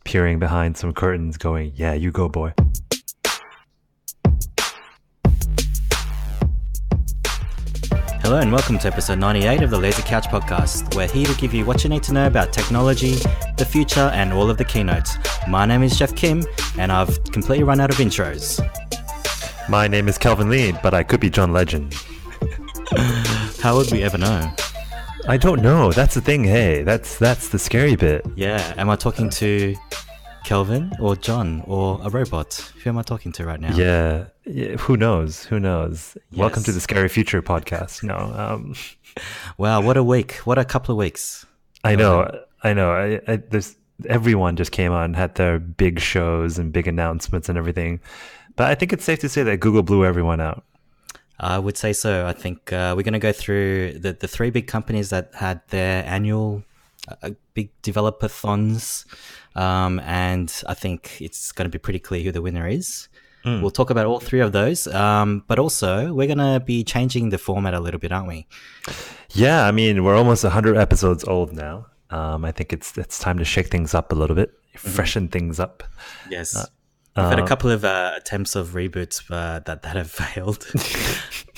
peering behind some curtains going, yeah, you go, boy. Hello and welcome to episode 98 of the Lazy Couch podcast. We're here to give you what you need to know about technology, the future, and all of the keynotes. My name is Geoff Kim, and I've completely run out of intros. My name is Kelvin Lee, but I could be John Legend. How would we ever know? I don't know. That's the thing. Hey, that's the scary bit. Yeah, am I talking to Kelvin or John or a robot? Who am I talking to right now? Yeah, who knows? Yes. Welcome to the Scary Future podcast. No, Wow, what a week. What a couple of weeks. I know. There's everyone just came on, had their big shows and big announcements and everything. But I think it's safe to say that Google blew everyone out. I would say so. I think we're going to go through the three big companies that had their annual big developer-thons, and I think it's going to be pretty clear who the winner is. We'll talk about all three of those, but also we're going to be changing the format a little bit, aren't we? Yeah, I mean, we're almost 100 episodes old now. I think it's time to shake things up a little bit, freshen things up. Yes. We've had a couple of attempts of reboots that have failed,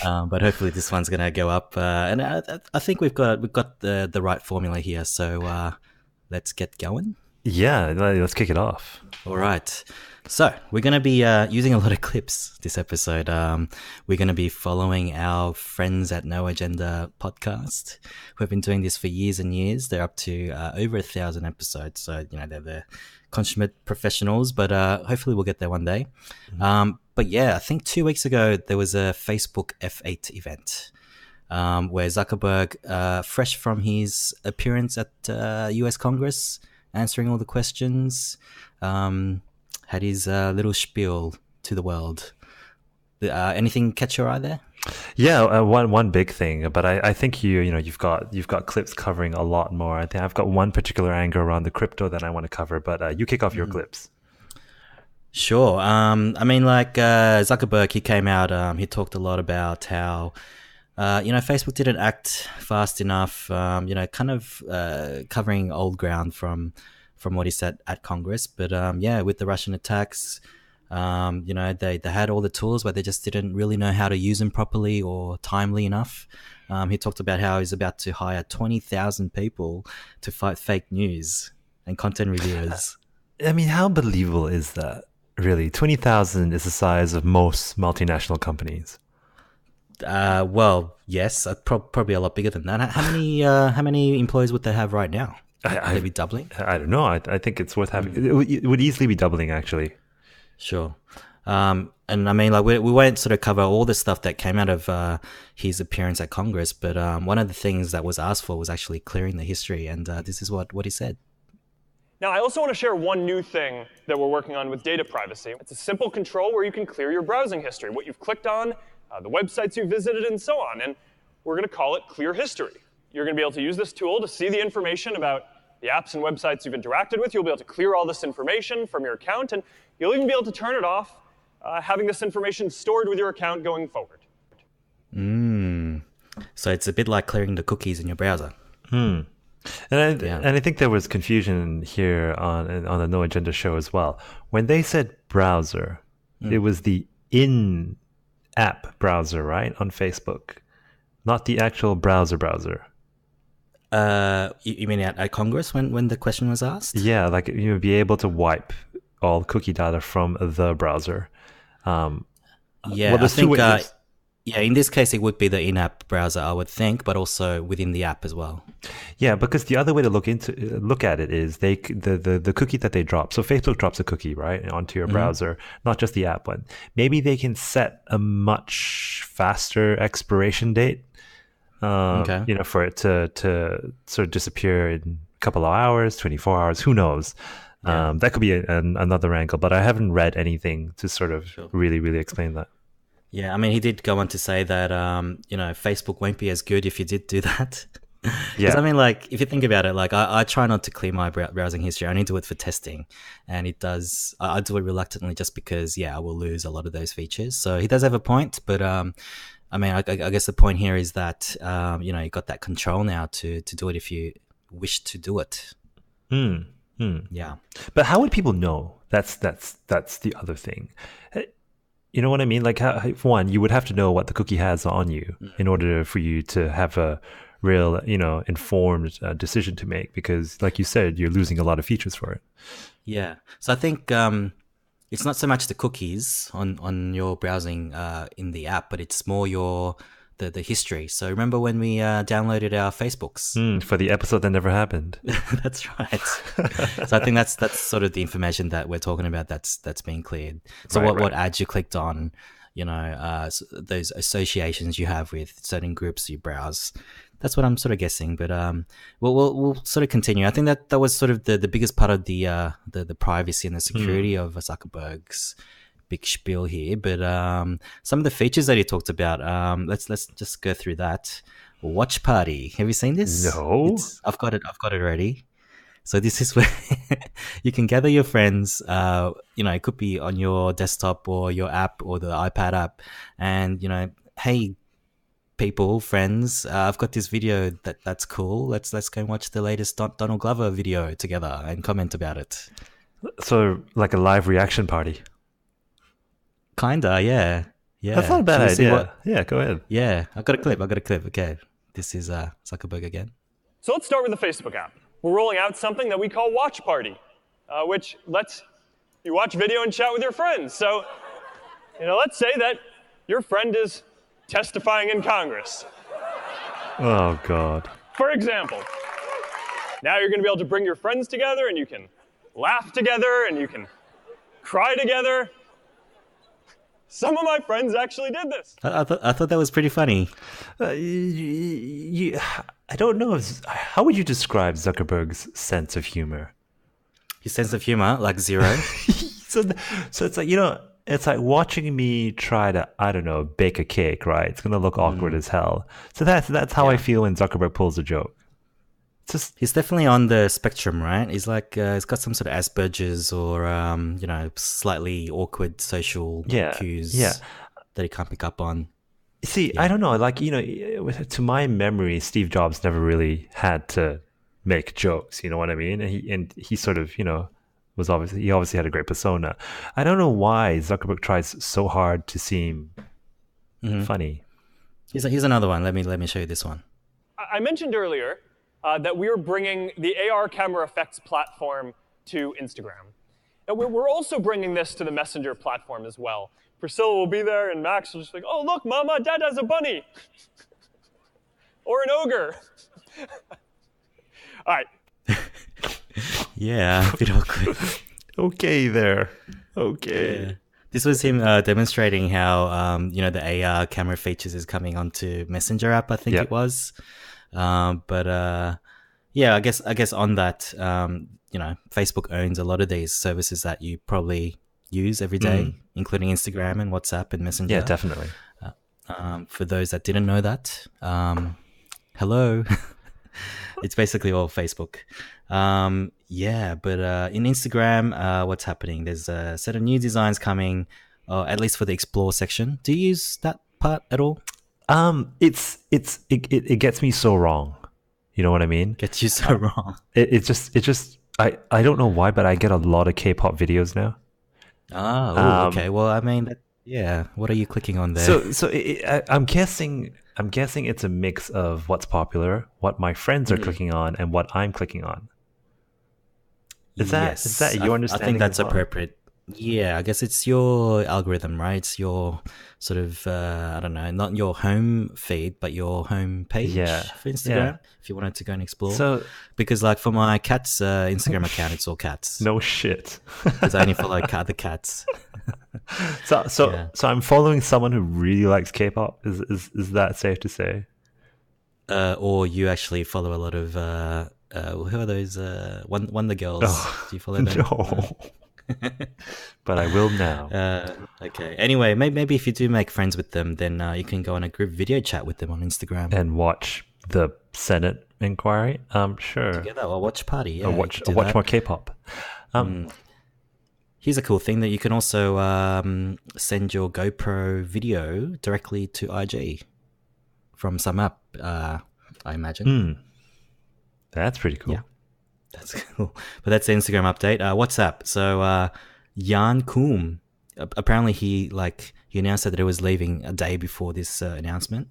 but hopefully this one's going to go up. And I think we've got the right formula here. So let's get going. Yeah, let's kick it off. All right. So we're going to be using a lot of clips this episode. We're going to be following our friends at No Agenda podcast, who have been doing this for years and years. They're up to over 1,000 episodes. So, they're the consummate professionals, but hopefully we'll get there one day. But yeah, I think 2 weeks ago, there was a Facebook F8 event where Zuckerberg, fresh from his appearance at US Congress, answering all the questions, had his little spiel to the world. Anything catch your eye there? Yeah, one big thing, but I think you've got clips covering a lot more. I think I've got one particular angle around the crypto that I want to cover, but you kick off your clips. Sure. Zuckerberg, he came out. He talked a lot about how Facebook didn't act fast enough. Covering old ground from what he said at Congress. But with the Russian attacks, they had all the tools, but they just didn't really know how to use them properly or timely enough. He talked about how he's about to hire 20,000 people to fight fake news and content reviewers. I mean, how believable is that? Really, 20,000 is the size of most multinational companies. Well, yes, probably a lot bigger than that. How many employees would they have right now? Would they be doubling? I don't know. I think it's worth having. It would easily be doubling, actually. Sure. And I mean, we won't sort of cover all the stuff that came out of his appearance at Congress, but one of the things that was asked for was actually clearing the history, and this is what he said. Now, I also want to share one new thing that we're working on with data privacy. It's a simple control where you can clear your browsing history, what you've clicked on, the websites you've visited, and so on. And we're going to call it Clear History. You're going to be able to use this tool to see the information about the apps and websites you've interacted with. You'll be able to clear all this information from your account, and you'll even be able to turn it off, having this information stored with your account going forward. So it's a bit like clearing the cookies in your browser. And I think there was confusion here on the No Agenda show as well. When they said browser, it was the in-app browser, right, on Facebook, not the actual browser. You mean at Congress when the question was asked? Yeah, like you'd be able to wipe all cookie data from the browser. In this case, it would be the in-app browser, I would think, but also within the app as well. Yeah, because the other way to look at it is the cookie that they drop. So Facebook drops a cookie, right, onto your browser, not just the app one. Maybe they can set a much faster expiration date. For it to sort of disappear in a couple of hours, 24 hours, who knows? Yeah. That could be another angle, but I haven't read anything to sort of really, really explain that. Yeah, I mean, he did go on to say that, Facebook won't be as good if you did do that. Because I mean, if you think about it, I try not to clear my browsing history. I only do it for testing, and it does. I do it reluctantly just because, I will lose a lot of those features. So he does have a point, but I mean, I guess the point here is that you got that control now to do it if you wish to do it. Yeah. But how would people know? That's the other thing. You know what I mean? Like, for one, you would have to know what the cookie has on you in order for you to have a real, informed decision to make. Because, like you said, you're losing a lot of features for it. Yeah. So I think it's not so much the cookies on your browsing in the app, but it's more the history. So remember when we downloaded our Facebooks? For the episode that never happened. That's right. So I think that's sort of the information that we're talking about. That's being cleared. So what ads you clicked on, those associations you have with certain groups you browse. That's what I'm sort of guessing, but we'll sort of continue. I think that was sort of the biggest part of the privacy and the security of Zuckerberg's big spiel here. But some of the features that he talked about, let's just go through that. Watch Party. Have you seen this? No. I've got it ready. So this is where you can gather your friends. It could be on your desktop or your app or the iPad app, and hey, people, friends, I've got this video that's cool. Let's go and watch the latest Donald Glover video together and comment about it. So like a live reaction party. Kinda, yeah. That's not a bad idea. Yeah, go ahead. Yeah, I got a clip. Okay, this is Zuckerberg again. So let's start with the Facebook app. We're rolling out something that we call Watch Party, which lets you watch video and chat with your friends. So, let's say that your friend is testifying in Congress. Oh, God. For example, now you're going to be able to bring your friends together and you can laugh together and you can cry together. Some of my friends actually did this. I thought that was pretty funny. I don't know. How would you describe Zuckerberg's sense of humor? His sense of humor, like zero. So it's like, it's like watching me try to, I don't know, bake a cake, right? It's going to look awkward as hell. So that's how I feel when Zuckerberg pulls a joke. He's definitely on the spectrum, right? He's like, he's got some sort of Asperger's or, slightly awkward social cues that he can't pick up on. See, I don't know. Like, to my memory, Steve Jobs never really had to make jokes. You know what I mean? And he sort of, was obviously had a great persona. I don't know why Zuckerberg tries so hard to seem funny. Here's another one. Let me show you this one. I mentioned earlier that we are bringing the AR camera effects platform to Instagram. And we're also bringing this to the Messenger platform as well. Priscilla will be there, and Max will just be like, oh, look, Mama, Dad has a bunny. Or an ogre. All right. Yeah, a bit awkward. Okay there. Okay. Yeah. This was him demonstrating how, the AR camera features is coming onto Messenger app, I think it was. I guess on that, Facebook owns a lot of these services that you probably use every day, including Instagram and WhatsApp and Messenger. Yeah, definitely. For those that didn't know that, hello. It's basically all Facebook. But in Instagram, what's happening? There's a set of new designs coming, at least for the Explore section. Do you use that part at all? It gets me so wrong. You know what I mean? Gets you so wrong. It just I don't know why, but I get a lot of K-pop videos now. Oh, okay. Well, I mean, what are you clicking on there? So I'm guessing it's a mix of what's popular, what my friends are clicking on, and what I'm clicking on. Is that your understanding? I think that's appropriate. Yeah, I guess it's your algorithm, right? It's your sort of, I don't know, not your home feed, but your home page for Instagram, if you wanted to go and explore. So, because like for my cat's Instagram account, it's all cats. No shit. Because I only follow the cats. So I'm following someone who really likes K-pop. Is that safe to say? Or you actually follow a lot of, who are those, Wonder Girls? Oh, do you follow them? No. But I will now. Okay. Anyway, maybe if you do make friends with them, then you can go on a group video chat with them on Instagram and watch the Senate inquiry. Sure. Together, or watch party. Yeah, or watch more K-pop. Here's a cool thing that you can also send your GoPro video directly to IG from some app. I imagine. That's pretty cool. Yeah. That's cool. But that's the Instagram update. WhatsApp. So Jan Koum, apparently he announced that he was leaving a day before this announcement.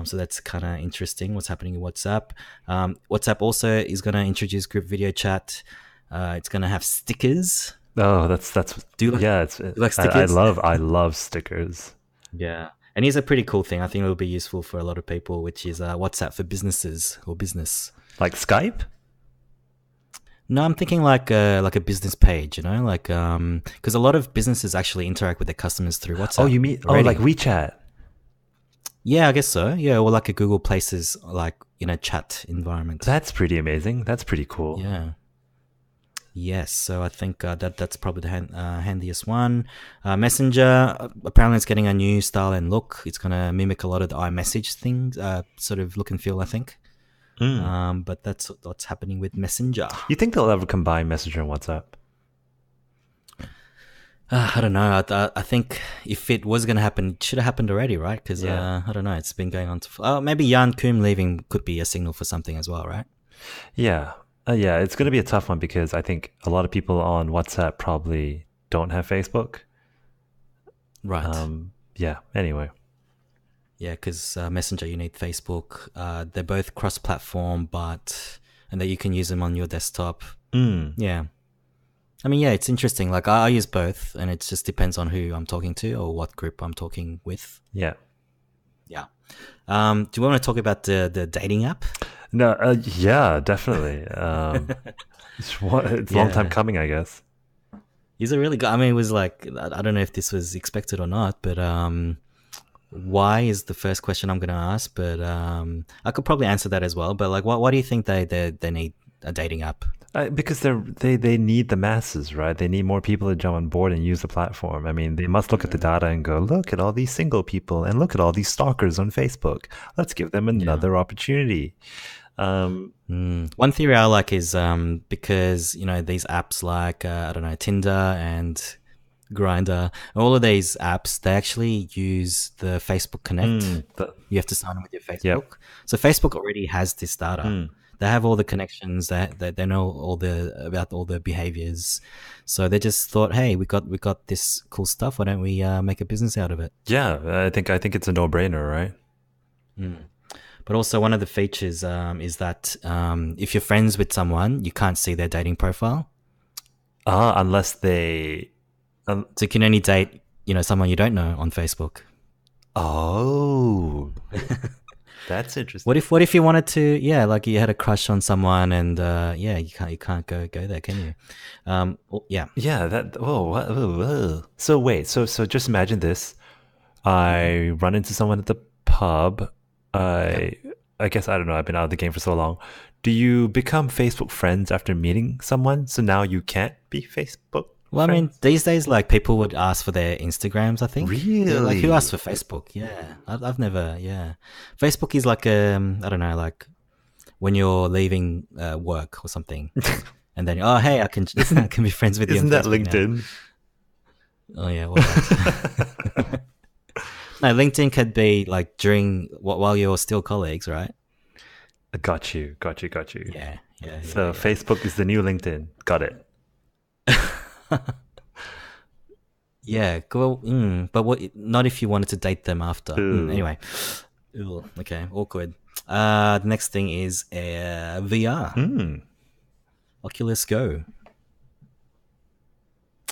So that's kind of interesting. What's happening in WhatsApp? WhatsApp also is going to introduce group video chat. It's going to have stickers. Oh, that's Do you like, yeah. you like stickers? I love stickers. Yeah. And here's a pretty cool thing. I think it'll be useful for a lot of people, which is WhatsApp for businesses or business. Like Skype? No, I'm thinking like a business page, you know, like because a lot of businesses actually interact with their customers through WhatsApp. Oh, you mean already. like WeChat? Yeah, I guess so. Yeah, or like a Google Places, like chat environment. That's pretty amazing. That's pretty cool. Yeah. Yes, so I think that's probably the handiest one. Messenger, apparently it's getting a new style and look. It's going to mimic a lot of the iMessage things, sort of look and feel, I think. But that's what's happening with Messenger. You think they'll ever combine Messenger and WhatsApp? I don't know. I think if it was going to happen, it should have happened already, right? Because Yeah. I don't know. It's been going on. Maybe Jan Koum leaving could be a signal for something as well, right? Yeah. Yeah, it's going to be a tough one because I think a lot of people on WhatsApp probably don't have Facebook. Right. Yeah, anyway. Yeah, because Messenger, you need Facebook. They're both cross-platform, and that you can use them on your desktop. Yeah. I mean, yeah, it's interesting. Like, I use both, and it just depends on who I'm talking to or what group I'm talking with. Yeah. Yeah. Do you want to talk about the dating app? No, yeah, definitely. It's a long time coming, I guess. Is it really good? I mean, it was like, I don't know if this was expected or not, but why is the first question I'm going to ask, but I could probably answer that as well. But like, why do you think they need a dating app? Because they need the masses, right? They need more people to jump on board and use the platform. I mean, they must look at the data and go, look at all these single people and look at all these stalkers on Facebook. Let's give them another opportunity. One theory I like is because these apps like I don't know, Tinder and Grindr, all of these apps, they actually use the Facebook Connect. You have to sign in with your Facebook. Yep. So Facebook already has this data. They have all the connections. They know about all the behaviors. So they just thought, hey, we got this cool stuff. Why don't we make a business out of it? Yeah, I think it's a no-brainer, right? But also one of the features is that if you're friends with someone, you can't see their dating profile. Unless they. So you can only date, someone you don't know on Facebook. Oh, that's interesting. What if you wanted to? Yeah, like you had a crush on someone, and you can't go there, can you? Yeah. Yeah. That. Oh. So wait. So just imagine this. I run into someone at the pub. I guess I don't know. I've been out of the game for so long. Do you become Facebook friends after meeting someone? So now you can't be Facebook. Well, I mean, these days, like, people would ask for their Instagrams, I think. Really? Yeah, like, who asks for Facebook? Yeah. I've never, yeah. Facebook is like, I don't know, like, when you're leaving work or something. And then, oh, hey, I can be friends with you. Isn't that LinkedIn? Now. Oh, yeah. Well, no, LinkedIn could be, like, while you're still colleagues, right? Got you. Yeah. So Facebook is the new LinkedIn. Got it. Yeah, cool. But what? Not if you wanted to date them after. Anyway, okay, awkward. The next thing is VR. Oculus Go.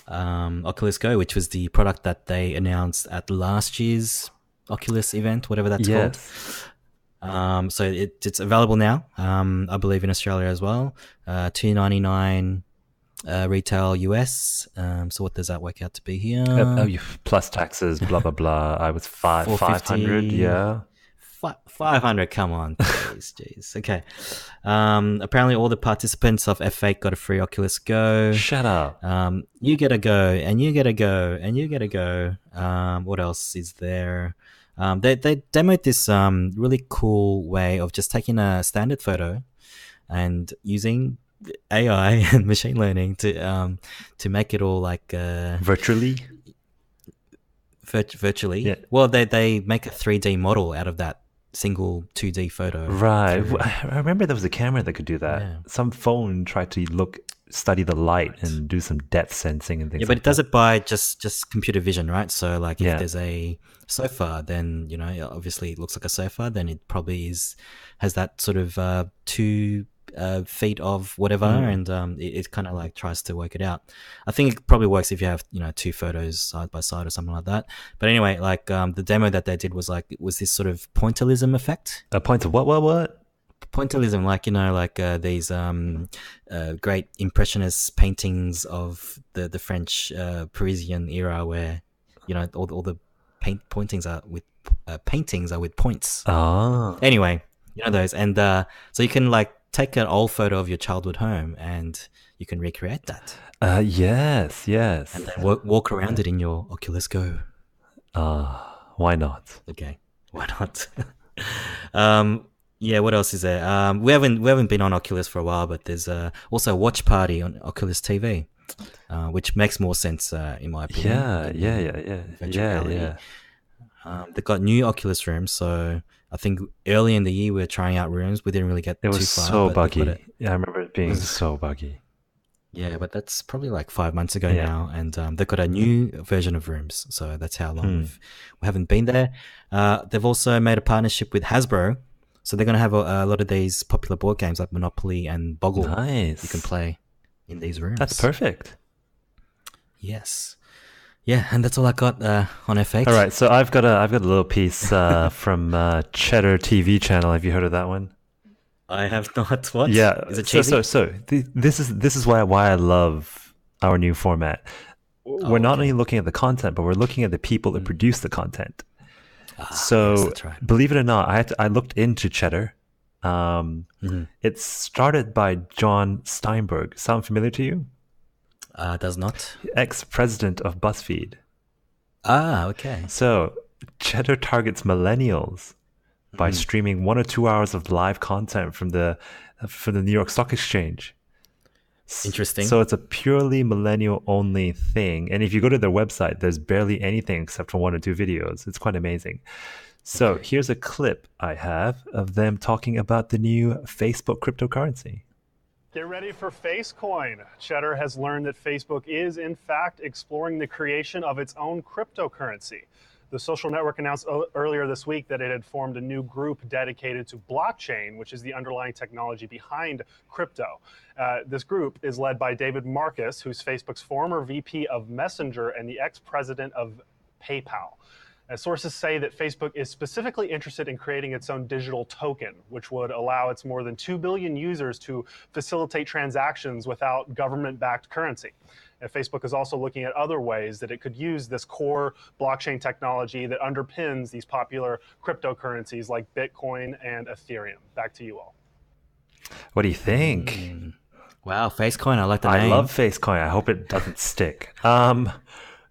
Oculus Go, which was the product that they announced at last year's Oculus event, whatever that's called. So it's available now. I believe in Australia as well. $299. Retail US. So what does that work out to be here? Plus taxes, blah blah blah. I was 500. Yeah, 500. Come on, jeez. Okay. Apparently, all the participants of F8 got a free Oculus Go. Shut up. You get a go, and you get a go, and you get a go. What else is there? They demoed this really cool way of just taking a standard photo and using AI and machine learning to make it all like virtually. Virtually. Yeah. Well, they make a 3D model out of that single 2D photo. Right. through- I remember there was a camera that could do that. Yeah. Some phone tried to study the light and do some depth sensing and things Yeah, but like it does that. it by just computer vision, right? So like if Yeah. there's a sofa, then obviously it looks like a sofa. Then it probably has that sort of 2 feet of whatever, and it kind of like tries to work it out. I think it probably works if you have 2 photos side by side or something like that. But anyway, like the demo that they did was like it was this sort of pointillism effect. A point of what? Pointillism, like these great impressionist paintings of the French Parisian era, where all the paintings are with points. Oh. Anyway, those, and so you can like take an old photo of your childhood home and you can recreate that. Yes. And then walk around it in your Oculus Go. Why not? Okay, why not? Yeah, what else is there? We haven't been on Oculus for a while, but there's also a watch party on Oculus TV, which makes more sense in my opinion. Yeah. Virtual reality. They've got new Oculus rooms, so I think early in the year we were trying out rooms. We didn't really get It was too far. so but buggy. Yeah, I remember it being so buggy. Yeah, but that's probably like 5 months ago now, and they've got a new version of rooms, so that's how long we haven't been there. They've also made a partnership with Hasbro, so they're going to have a lot of these popular board games like Monopoly and Boggle. Nice. You can play in these rooms. That's perfect. Yes. Yeah, and that's all I got on F8. All right, so I've got a little piece from Cheddar TV channel. Have you heard of that one? I have not. What? Yeah. Is it cheesy? This is why I love our new format. We're not only looking at the content, but we're looking at the people that produce the content. So yes, that's right. believe it or not, I looked into Cheddar. It's started by John Steinberg. Sound familiar to you? Does not. Ex-president of BuzzFeed. Okay. So Cheddar targets millennials by streaming 1 or 2 hours of live content from the New York Stock Exchange. Interesting. So it's a purely millennial only thing. And if you go to their website, there's barely anything except for 1 or 2 videos. It's quite amazing. So here's a clip I have of them talking about the new Facebook cryptocurrency. Get ready for FaceCoin. Cheddar has learned that Facebook is, in fact, exploring the creation of its own cryptocurrency. The social network announced earlier this week that it had formed a new group dedicated to blockchain, which is the underlying technology behind crypto. This group is led by David Marcus, who's Facebook's former VP of Messenger and the ex-president of PayPal. Sources say that Facebook is specifically interested in creating its own digital token, which would allow its more than 2 billion users to facilitate transactions without government-backed currency. And Facebook is also looking at other ways that it could use this core blockchain technology that underpins these popular cryptocurrencies like Bitcoin and Ethereum. Back to you all. What do you think? Wow, FaceCoin, I like the name. I love FaceCoin. I hope it doesn't stick.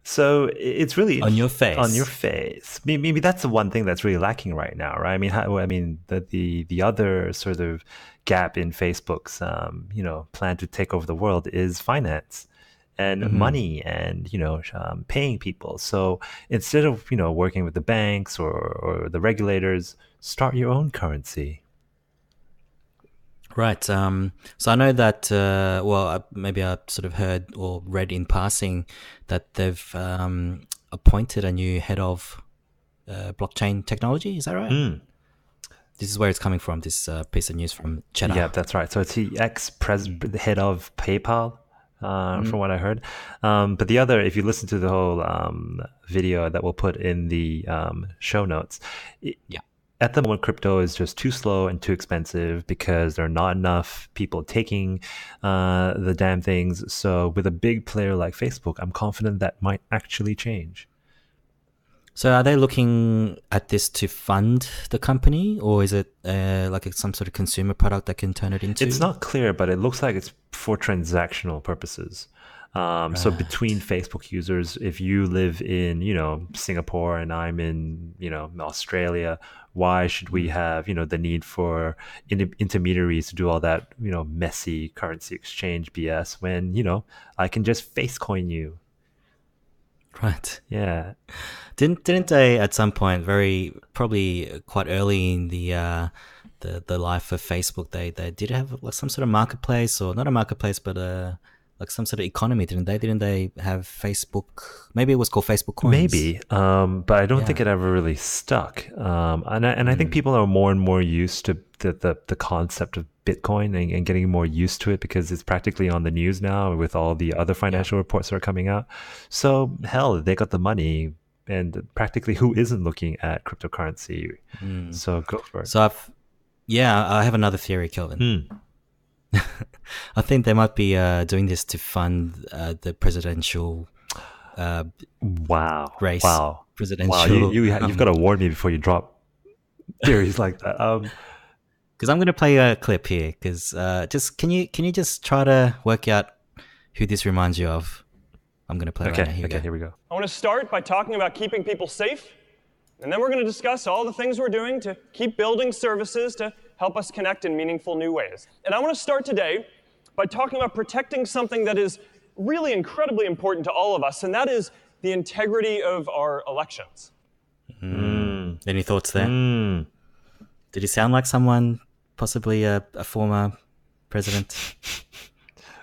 So it's really on your face. On your face. Maybe that's the one thing that's really lacking right now, right? I mean, the other sort of gap in Facebook's plan to take over the world is finance and money and paying people. So instead of working with the banks or the regulators, start your own currency. Right. So I know that, maybe I sort of heard or read in passing that they've appointed a new head of blockchain technology. Is that right? This is where it's coming from, this piece of news from Cheddar. Yeah, that's right. So it's the ex-head of PayPal, from what I heard. But the other, if you listen to the whole video that we'll put in the show notes, at the moment, crypto is just too slow and too expensive because there are not enough people taking the damn things. So with a big player like Facebook, I'm confident that might actually change. So are they looking at this to fund the company, or is it some sort of consumer product that can turn it into? It's not clear, but it looks like it's for transactional purposes. So between Facebook users, if you live in, Singapore and I'm in, Australia, why should we have, the need for intermediaries to do all that, messy currency exchange BS when, I can just FaceCoin you? Right. Yeah. Didn't they at some point, probably quite early in the life of Facebook, they did have like some sort of marketplace, or not a marketplace, but like some sort of economy, didn't they? Didn't they have Facebook? Maybe it was called Facebook Coins. Maybe, but I don't think it ever really stuck. And I think people are more and more used to the concept of Bitcoin and getting more used to it because it's practically on the news now with all the other financial reports that are coming out. So hell, they got the money, and practically who isn't looking at cryptocurrency? So go for it. So I have another theory, Kelvin. I think they might be doing this to fund the presidential race. Wow. Presidential. You've got to warn me before you drop theories like that. Because I'm going to play a clip here. Because just can you just try to work out who this reminds you of? I'm going to play. Okay. Right now. Here we go. I want to start by talking about keeping people safe, and then we're going to discuss all the things we're doing to keep building services to help us connect in meaningful new ways. And I want to start today by talking about protecting something that is really incredibly important to all of us, and that is the integrity of our elections. Any thoughts there? Did he sound like someone, possibly a former president?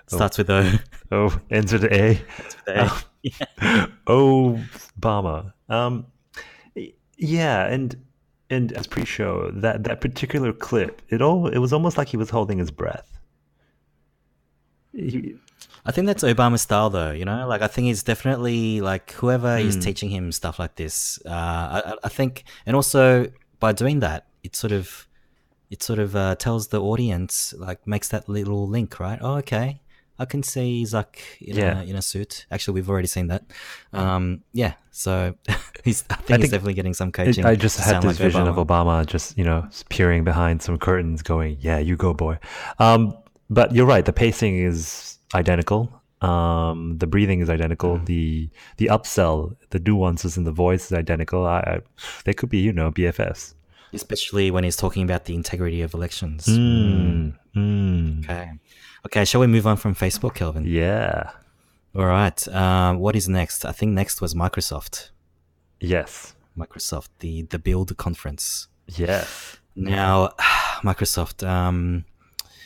Starts with O. Oh, ends with A. Obama. Yeah, and as pre-show, that particular clip, it was almost like he was holding his breath. I think that's Obama style, though. Like I think he's definitely like whoever is teaching him stuff like this. I think, and also by doing that, it sort of tells the audience, like makes that little link, right? Oh, okay. I can see he's like in a suit. Actually, we've already seen that. So I think he's definitely getting some coaching. I just had this like vision Obama. of Obama just peering behind some curtains, going, "Yeah, you go, boy." But you're right. The pacing is identical. The breathing is identical. The upsell, the nuances in the voice is identical. They could be, BFFs. Especially when he's talking about the integrity of elections. Okay, shall we move on from Facebook, Kelvin? Yeah. All right. What is next? I think next was Microsoft. Yes. Microsoft, the Build conference. Yes. Now, Microsoft,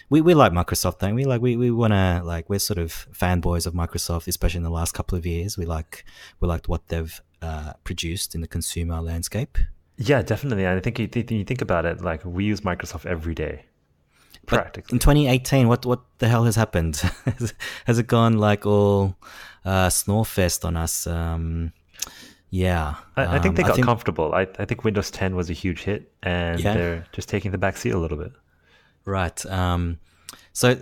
we like Microsoft, don't we? Like we want to, like, we're sort of fanboys of Microsoft, especially in the last couple of years. We liked what they've produced in the consumer landscape. Yeah, definitely. And I think you think about it, like we use Microsoft every day. Practically. In 2018, what the hell has happened? Has it gone like all Snorefest on us? I think they got comfortable. I think Windows 10 was a huge hit, and they're just taking the back seat a little bit. Right. So,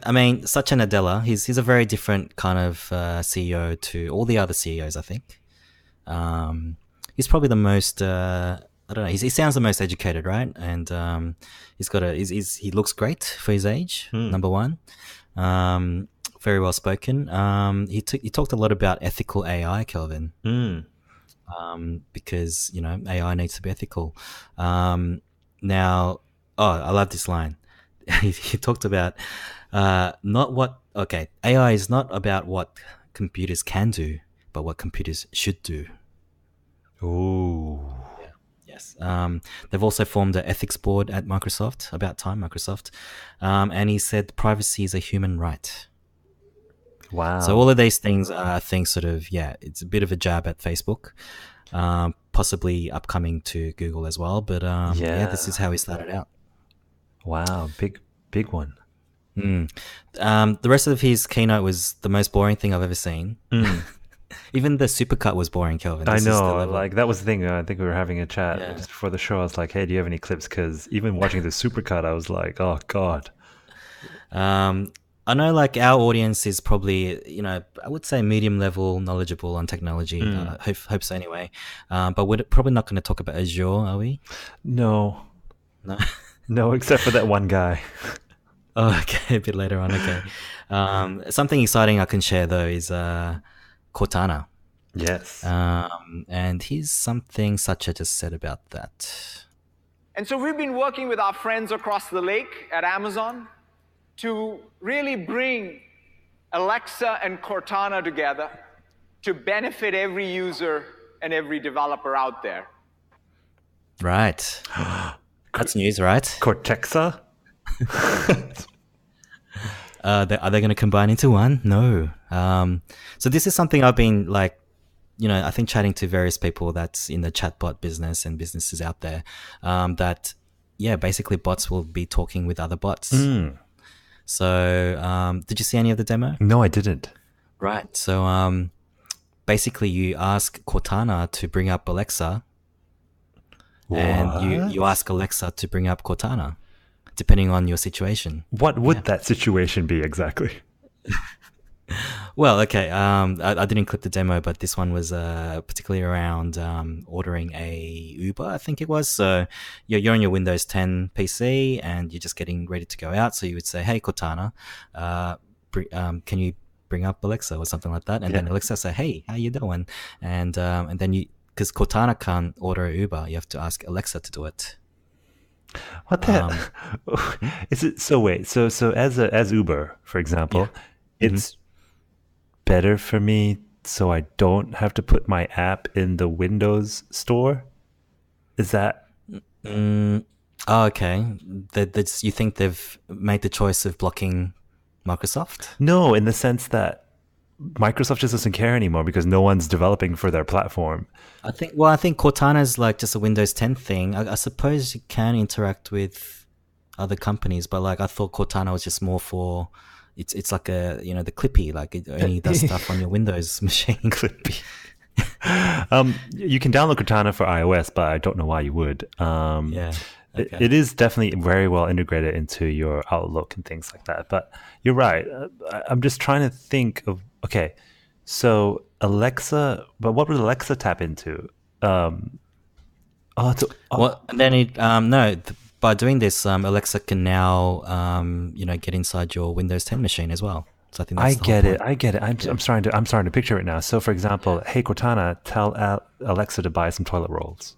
I mean, Satya Nadella, he's a very different kind of CEO to all the other CEOs, I think. He's probably the most... I don't know. He sounds the most educated, right? And he looks great for his age. Number one, very well spoken. He talked a lot about ethical AI, Kelvin, because AI needs to be ethical. I love this line. He talked about AI is not about what computers can do, but what computers should do. Ooh. Yes. They've also formed an ethics board at Microsoft, about time, Microsoft. And he said privacy is a human right. Wow. So all of these things are things it's a bit of a jab at Facebook, possibly upcoming to Google as well. But this is how he started out. Wow. Big one. The rest of his keynote was the most boring thing I've ever seen. Even the supercut was boring, Kelvin. I know, like that was the thing. I think we were having a chat just before the show. I was like, "Hey, do you have any clips?" Because even watching the supercut, I was like, "Oh God." I know, like our audience is probably, I would say medium level knowledgeable on technology. Hope so, anyway. But we're probably not going to talk about Azure, are we? No, except for that one guy. Oh, okay, a bit later on. Okay. Something exciting I can share though is Cortana. Yes. And here's something Satya just said about that. And so we've been working with our friends across the lake at Amazon to really bring Alexa and Cortana together to benefit every user and every developer out there. Right. That's news, right? Cortexa? Are they going to combine into one? No. So this is something I've been like, I think chatting to various people that's in the chatbot business and businesses out there, that, basically bots will be talking with other bots. So did you see any of the demo? No, I didn't. Right. So basically you ask Cortana to bring up Alexa, and you ask Alexa to bring up Cortana, depending on your situation. What would that situation be exactly? Well, okay. I didn't clip the demo, but this one was particularly around ordering a Uber, I think it was. So you're on your Windows 10 PC and you're just getting ready to go out. So you would say, "Hey, Cortana, can you bring up Alexa?" or something like that. And then Alexa say, "Hey, how you doing?" And then because Cortana can't order an Uber, you have to ask Alexa to do it. What the hell? Is it so? Wait, so as Uber, for example, it's better for me so I don't have to put my app in the Windows store? Is that? Oh, okay. You think they've made the choice of blocking Microsoft? No, in the sense that Microsoft just doesn't care anymore because no one's developing for their platform. I think Cortana's like just a Windows 10 thing. I suppose you can interact with other companies, but like I thought Cortana was just more for it's like a the Clippy, like it only does stuff on your Windows machine. Clippy. You can download Cortana for iOS, but I don't know why you would. Okay. It is definitely very well integrated into your Outlook and things like that. But you're right. I'm just trying to think of, okay, so Alexa, but what would Alexa tap into? By doing this, Alexa can now, get inside your Windows 10 machine as well. So I think that's I get it. I'm starting to picture it now. So, for example, hey Cortana, tell Alexa to buy some toilet rolls.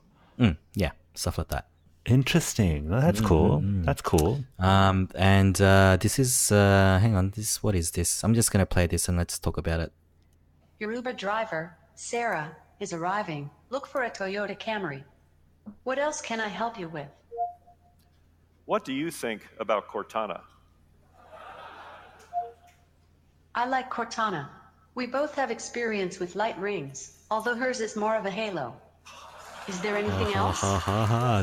Stuff like that. Interesting. Well, that's cool. That's cool. And this is hang on. What is this? I'm just going to play this and let's talk about it. Your Uber driver, Sarah, is arriving. Look for a Toyota Camry. What else can I help you with? What do you think about Cortana? I like Cortana. We both have experience with light rings, although hers is more of a halo. Is there anything else?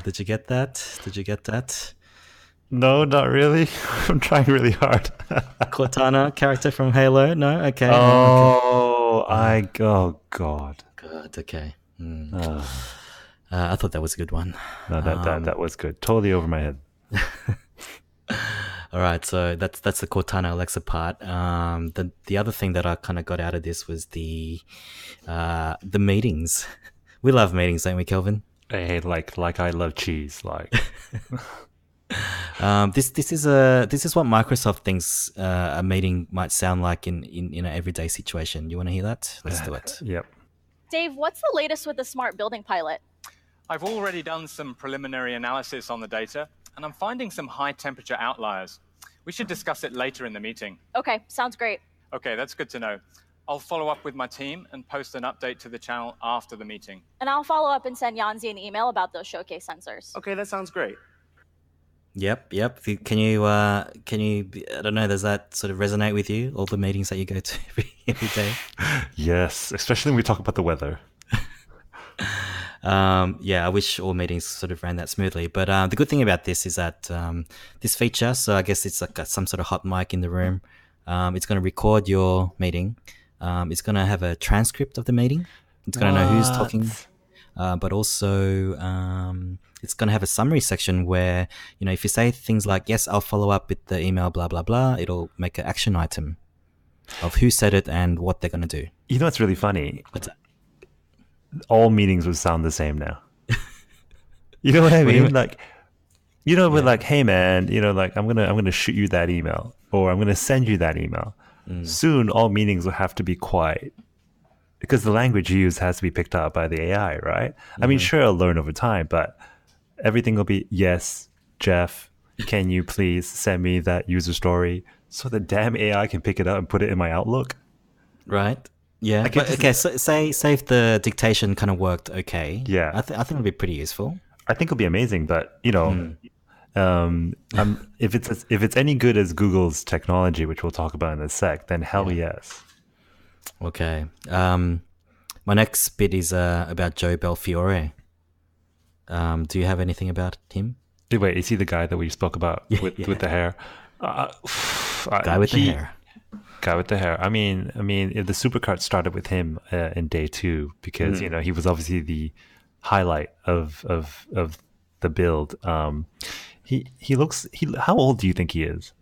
Did you get that? No, not really. I'm trying really hard. Cortana, character from Halo? No? Okay. Oh God. Good, okay. I thought that was a good one. No, that was good. Totally over my head. All right, so that's the Cortana Alexa part. The other thing that I kind of got out of this was the meetings. We love meetings, don't we, Kelvin? Hey, like I love cheese. Like this is what Microsoft thinks a meeting might sound like in an everyday situation. You want to hear that? Let's do it. Yep. Dave, what's the latest with the smart building pilot? I've already done some preliminary analysis on the data, and I'm finding some high temperature outliers. We should discuss it later in the meeting. Okay, sounds great. Okay, that's good to know. I'll follow up with my team and post an update to the channel after the meeting. And I'll follow up and send Yanzi an email about those showcase sensors. Okay, that sounds great. Yep. Can you, I don't know, does that sort of resonate with you, all the meetings that you go to every day? Yes, especially when we talk about the weather. I wish all meetings sort of ran that smoothly. But the good thing about this is that this feature, so I guess it's like some sort of hot mic in the room. It's going to record your meeting. It's going to have a transcript of the meeting. It's going to know who's talking. But also it's going to have a summary section where, if you say things like, yes, I'll follow up with the email, blah, blah, blah, it'll make an action item of who said it and what they're going to do. You know what's really funny? What's that? All meetings would sound the same now. You know what I mean? Like, we're like, hey man, like I'm gonna shoot you that email, or I'm gonna send you that email. Soon, all meetings will have to be quiet because the language you use has to be picked up by the AI, right? I mean, sure, it'll learn over time, but everything will be, yes, Geoff, can you please send me that user story so the damn AI can pick it up and put it in my Outlook? Right. Yeah. Like, But, okay. So say if the dictation kind of worked. Okay. Yeah. I think it'll be pretty useful. I think it'll be amazing, but if it's any good as Google's technology, which we'll talk about in a sec, then hell yes. Okay. My next bit is about Joe Belfiore. Do you have anything about him? Wait, is he the guy that we spoke about with the hair? Guy with the hair. Guy with the hair. I mean, if the supercard started with him in day 2 because he was obviously the highlight of the build. He looks. How old do you think he is?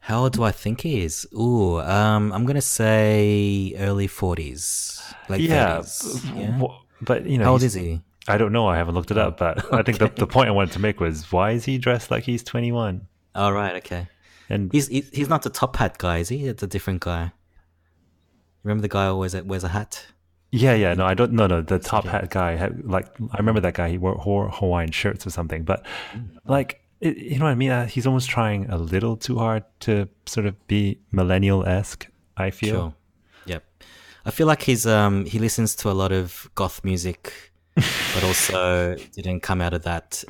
How old do I think he is? Ooh, I'm gonna say early 40s, late 30s. Yeah, but how old is he? I don't know. I haven't looked it up, but I think the point I wanted to make was, why is he dressed like he's 21? Oh, right, okay. And he's not the top hat guy, is he? It's a different guy. Remember the guy who always wears a hat? Yeah. No, I don't. No. The top hat guy. I remember that guy. He wore Hawaiian shirts or something. But you know what I mean? He's almost trying a little too hard to sort of be millennial-esque, I feel. Sure. Yep. I feel like he listens to a lot of goth music, but also didn't come out of that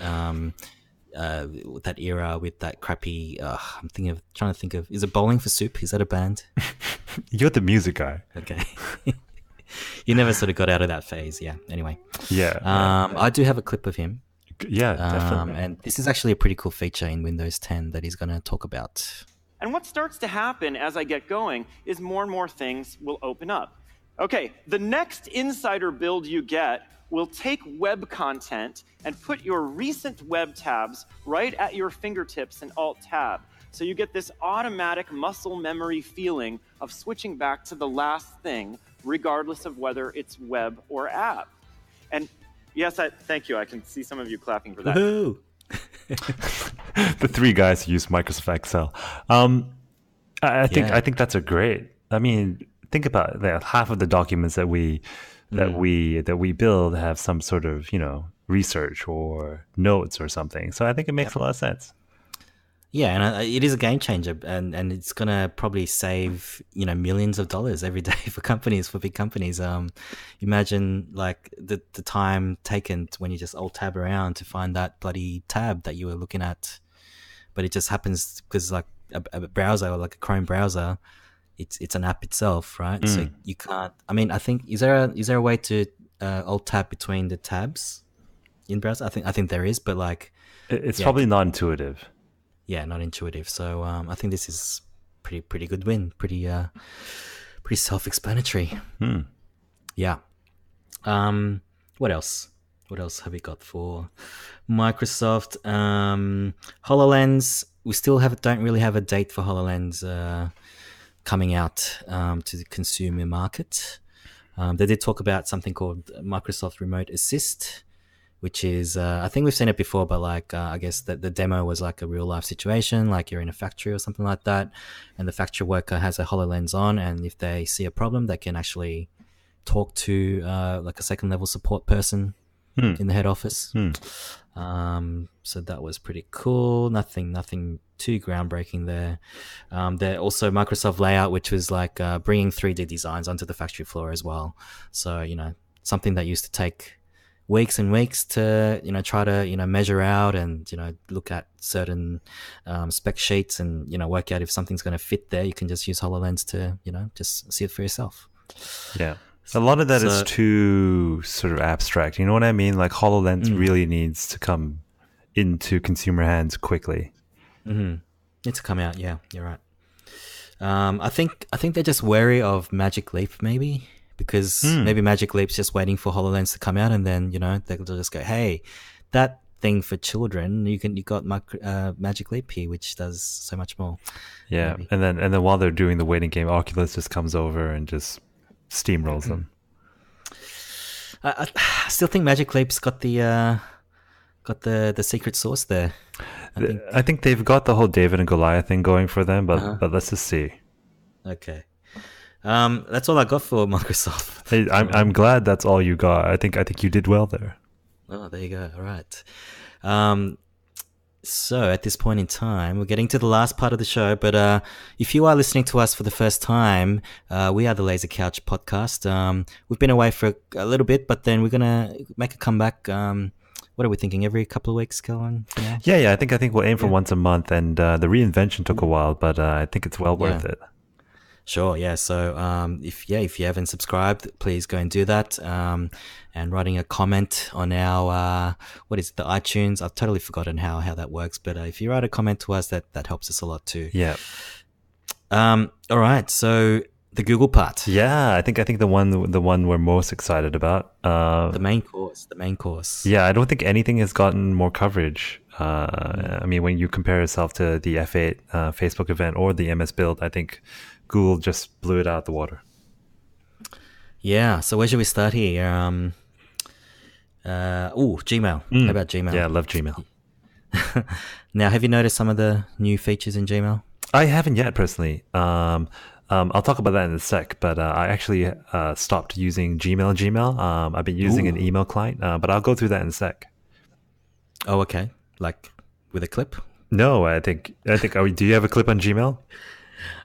that era with that crappy. I'm trying to think of. Is it Bowling for Soup? Is that a band? You're the music guy. Okay. You never sort of got out of that phase. Yeah. Anyway. Yeah. I do have a clip of him. Yeah, definitely. And this is actually a pretty cool feature in Windows 10 that he's going to talk about. And what starts to happen as I get going is more and more things will open up. Okay, the next insider build you get will take web content and put your recent web tabs right at your fingertips in Alt-Tab. So you get this automatic muscle memory feeling of switching back to the last thing, regardless of whether it's web or app. And yes, thank you. I can see some of you clapping for that. Woohoo! The 3 guys who use Microsoft Excel. I think that's a great. I mean, think about it. That half of the documents that we build have some sort of research or notes or something. So I think it makes a lot of sense. Yeah, and it is a game changer, and it's gonna probably save millions of dollars every day for big companies. Imagine like the time taken when you just Alt-Tab around to find that bloody tab that you were looking at, but it just happens because like a browser or like a Chrome browser, it's an app itself, right? So you can't. I mean, I think is there a way to Alt-Tab between the tabs in browser? I think there is, but like it's probably not intuitive. Yeah, not intuitive. So I think this is pretty good win. Pretty self-explanatory. Yeah. What else? What else have we got for Microsoft? HoloLens. We still don't really have a date for HoloLens coming out to the consumer market. They did talk about something called Microsoft Remote Assist, which is, I think we've seen it before, but like, I guess that the demo was like a real life situation, like you're in a factory or something like that, and the factory worker has a HoloLens on, and if they see a problem, they can actually talk to like a second level support person in the head office. So that was pretty cool. Nothing too groundbreaking there. There also Microsoft Layout, which was like bringing 3D designs onto the factory floor as well. So, something that used to take weeks and weeks to try to measure out and look at certain spec sheets and work out if something's going to fit there. You can just use HoloLens to just see it for yourself. Yeah, a lot of that is too sort of abstract. You know what I mean? Like HoloLens really needs to come into consumer hands quickly. Need to come out. Yeah, you're right. I think they're just wary of Magic Leap maybe. Because maybe Magic Leap's just waiting for HoloLens to come out, and then they'll just go, "Hey, that thing for children, you got Magic Leap here, which does so much more." Yeah, maybe. and then while they're doing the waiting game, Oculus just comes over and just steamrolls them. I still think Magic Leap's got the secret sauce there. I think they've got the whole David and Goliath thing going for them, but let's just see. Okay. That's all I got for Microsoft. Hey, I'm glad that's all you got. I think you did well there. Oh, there you go. All right. So at this point in time, we're getting to the last part of the show. But if you are listening to us for the first time, we are the Laser Couch podcast. We've been away for a little bit, but then we're gonna make a comeback. What are we thinking? Every couple of weeks, Kelvin? Yeah. I think we'll aim for once a month, and the reinvention took a while, but I think it's well worth it. Sure, yeah. So if you haven't subscribed, please go and do that. And writing a comment on our the iTunes. I've totally forgotten how that works, but if you write a comment to us, that helps us a lot too. Yeah. All right. So the Google part. Yeah, I think the one we're most excited about. The main course. Yeah, I don't think anything has gotten more coverage. I mean, when you compare yourself to the F8 Facebook event or the MS Build, I think Google just blew it out of the water. Yeah. So where should we start here? Gmail. How about Gmail? Yeah, I love Gmail. Now, have you noticed some of the new features in Gmail? I haven't yet, personally. I'll talk about that in a sec, but I actually stopped using Gmail. I've been using an email client, but I'll go through that in a sec. Oh, okay. Like with a clip? No, I think. Do you have a clip on Gmail?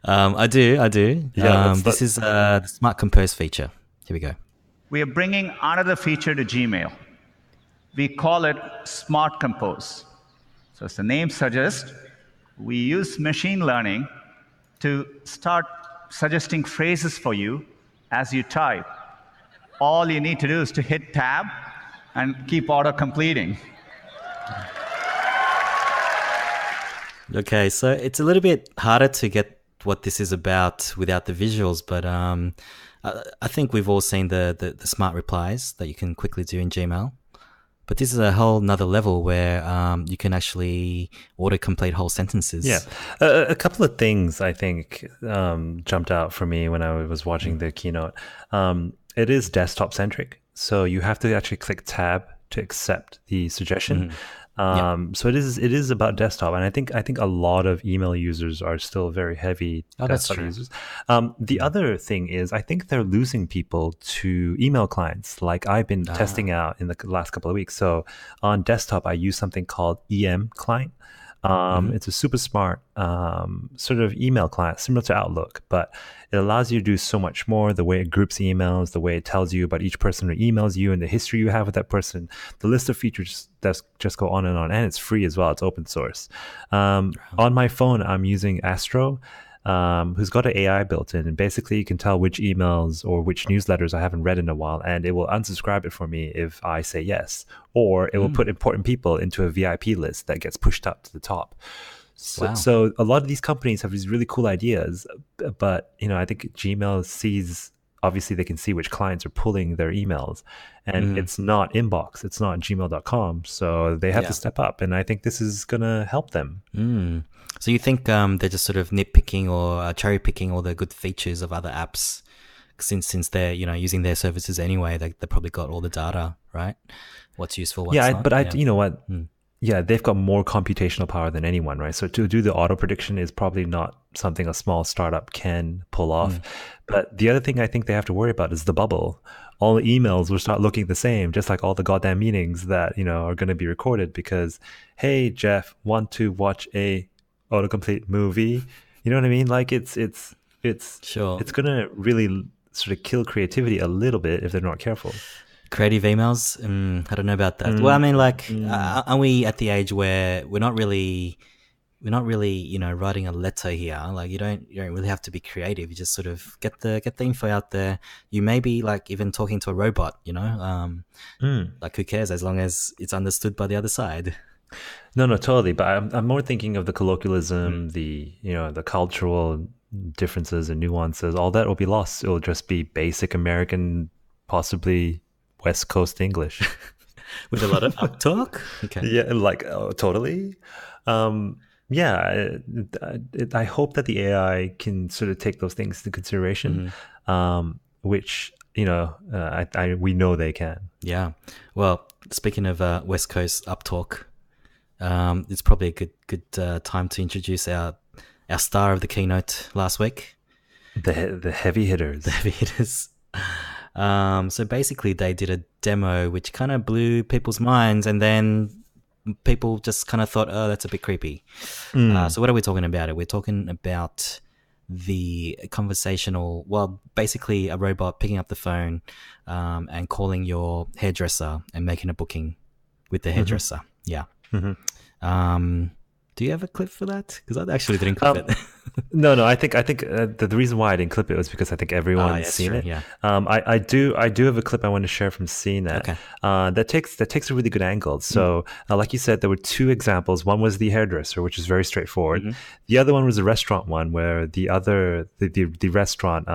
I do. Yeah, this is the Smart Compose feature. Here we go. We are bringing another feature to Gmail. We call it Smart Compose. So as the name suggests, we use machine learning to start suggesting phrases for you as you type. All you need to do is to hit tab and keep auto completing. Okay, so it's a little bit harder to get what this is about without the visuals, but I think we've all seen the smart replies that you can quickly do in Gmail. But this is a whole nother level where you can actually auto-complete whole sentences. Yeah. A couple of things I think jumped out for me when I was watching the keynote. It is desktop-centric, so you have to actually click tab to accept the suggestion. So it is about desktop, and I think a lot of email users are still very heavy desktop users. The other thing is I think they're losing people to email clients, like I've been testing out in the last couple of weeks. So on desktop, I use something called EM client. It's a super smart sort of email client, similar to Outlook, but it allows you to do so much more. The way it groups emails, the way it tells you about each person who emails you and the history you have with that person, the list of features that just go on, and it's free as well. It's open source. On my phone, I'm using Astro, who's got an AI built in, and basically you can tell which emails or which newsletters I haven't read in a while, and it will unsubscribe it for me if I say yes, or it will put important people into a VIP list that gets pushed up to the top. So a lot of these companies have these really cool ideas, but I think Gmail sees, obviously they can see which clients are pulling their emails, and it's not inbox, it's not gmail.com, so they have to step up, and I think this is going to help them. So you think they're just sort of nitpicking or cherry picking all the good features of other apps, since they're using their services anyway? They probably got all the data, right? What's useful, what's not. You know what? Yeah, they've got more computational power than anyone, right? So to do the auto prediction is probably not something a small startup can pull off. But the other thing I think they have to worry about is the bubble. All the emails will start looking the same, just like all the goddamn meetings that are going to be recorded. Because, hey, Geoff, want to watch a autocomplete movie? You know what I mean? Like it's going to really sort of kill creativity a little bit if they're not careful. Creative emails? I don't know about that. Well, I mean, are we at the age where we're not really, writing a letter here? Like you don't really have to be creative. You just sort of get the info out there. You may be like even talking to a robot, like who cares as long as it's understood by the other side. No, totally. But I'm more thinking of the colloquialism, the cultural differences and nuances. All that will be lost. It'll just be basic American, possibly West Coast English with a lot of uptalk. Okay. Yeah, totally. I hope that the AI can sort of take those things into consideration, which we know they can. Yeah. Well, speaking of West Coast uptalk, it's probably a good time to introduce our star of the keynote last week. The heavy hitters. The heavy hitters. So basically they did a demo which kind of blew people's minds, and then people just kind of thought, oh, that's a bit creepy. So what are we talking about? We're talking about the conversational, well, basically a robot picking up the phone and calling your hairdresser and making a booking with the hairdresser. Yeah. Do you have a clip for that? Because I actually didn't clip it. No. I think the reason why I didn't clip it was because I think everyone's seen it. Yeah. I do have a clip I want to share from CNET. Okay. That takes a really good angle. So, like you said, there were two examples. One was the hairdresser, which is very straightforward. The other one was the restaurant one, where the restaurant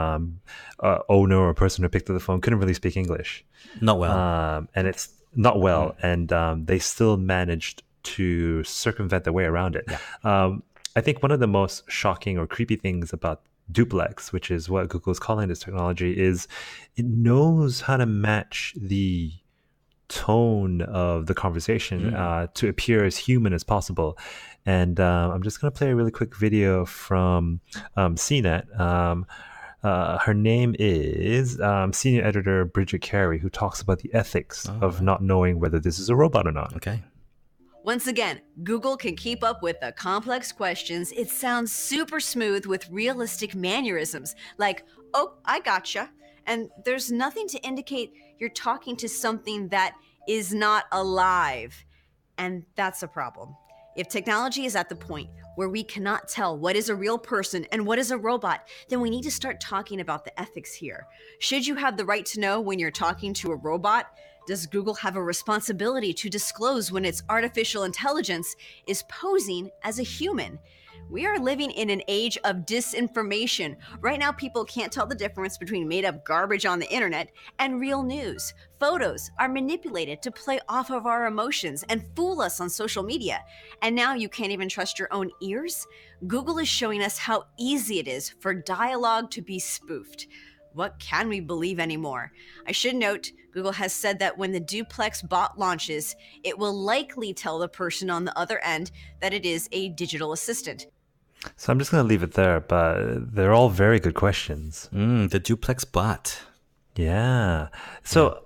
owner or person who picked up the phone couldn't really speak English. Not well. And it's not well, and they still managed to circumvent their way around it. I think one of the most shocking or creepy things about Duplex, which is what Google is calling this technology, is it knows how to match the tone of the conversation to appear as human as possible. And I'm just going to play a really quick video from CNET. Her name is Senior Editor Bridget Carey, who talks about the ethics of not knowing whether this is a robot or not. Okay. Once again, Google can keep up with the complex questions. It sounds super smooth with realistic mannerisms, like, oh, I gotcha. And there's nothing to indicate you're talking to something that is not alive. And that's a problem. If technology is at the point where we cannot tell what is a real person and what is a robot, then we need to start talking about the ethics here. Should you have the right to know when you're talking to a robot? Does Google have a responsibility to disclose when its artificial intelligence is posing as a human? We are living in an age of disinformation. Right now, people can't tell the difference between made-up garbage on the internet and real news. Photos are manipulated to play off of our emotions and fool us on social media. And now you can't even trust your own ears? Google is showing us how easy it is for dialogue to be spoofed. What can we believe anymore? I should note, Google has said that when the Duplex bot launches, it will likely tell the person on the other end that it is a digital assistant. So I'm just going to leave it there, but they're all very good questions. The Duplex bot. Yeah. So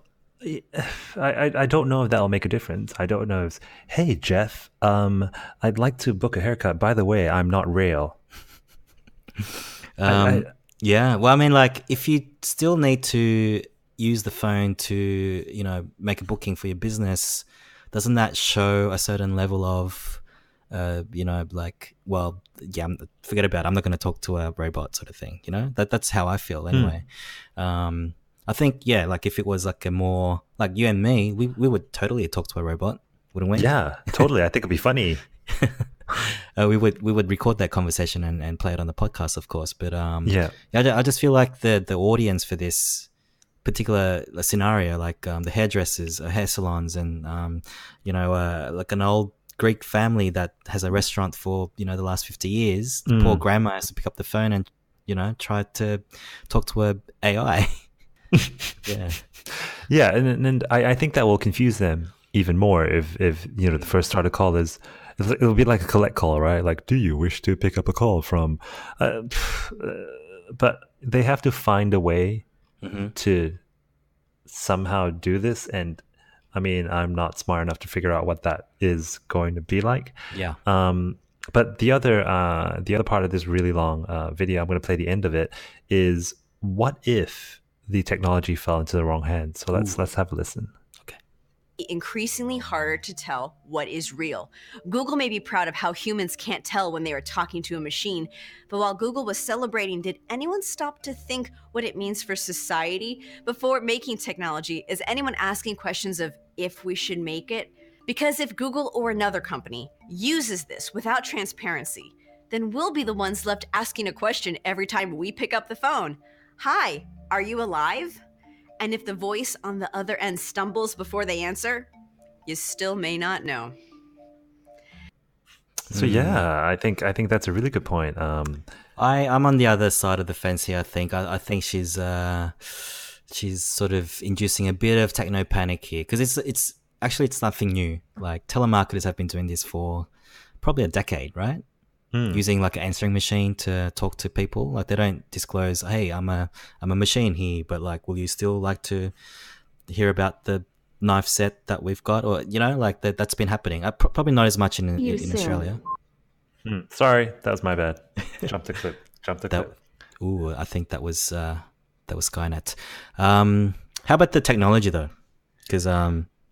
I don't know if that'll make a difference. I don't know if, hey, Geoff, I'd like to book a haircut. By the way, I'm not real. Yeah, well, I mean, like, if you still need to use the phone to, you know, make a booking for your business, doesn't that show a certain level of, you know, like, well, yeah, forget about it. I'm not going to talk to a robot sort of thing, you know? That's how I feel anyway. I think, yeah, like if it was like a more, like you and me, we would totally talk to a robot, wouldn't we? Yeah, totally. I think it'd be funny. We would record that conversation and play it on the podcast, of course. But I just feel like the audience for this particular scenario, like the hairdressers, hair salons, and you know, like an old Greek family that has a restaurant for, you know, the last 50 years. The poor grandma has to pick up the phone and, you know, try to talk to her AI. Yeah, and I think that will confuse them even more if you know the first start of call is. It'll be like a collect call, right? Like, do you wish to pick up a call from? But they have to find a way to somehow do this. And I mean, I'm not smart enough to figure out what that is going to be like. Yeah. But the other part of this really long video, I'm going to play the end of it, is what if the technology fell into the wrong hands? So let's have a listen. Increasingly harder to tell what is real. Google may be proud of how humans can't tell when they are talking to a machine, but while Google was celebrating, did anyone stop to think what it means for society? Before making technology, is anyone asking questions of if we should make it? Because if Google or another company uses this without transparency, then we'll be the ones left asking a question every time we pick up the phone. Hi, are you alive? And if the voice on the other end stumbles before they answer, you still may not know. So yeah, I think that's a really good point. I'm on the other side of the fence here. I think she's sort of inducing a bit of techno panic here, because it's actually nothing new. Like, telemarketers have been doing this for probably a decade, right? Using like an answering machine to talk to people. Like, they don't disclose, hey, I'm a machine here, but like, will you still like to hear about the knife set that we've got, or like that's been happening. Probably not as much in Australia. Sorry, that was my bad. Jump the clip. Ooh, I think that was Skynet. How about the technology though? Because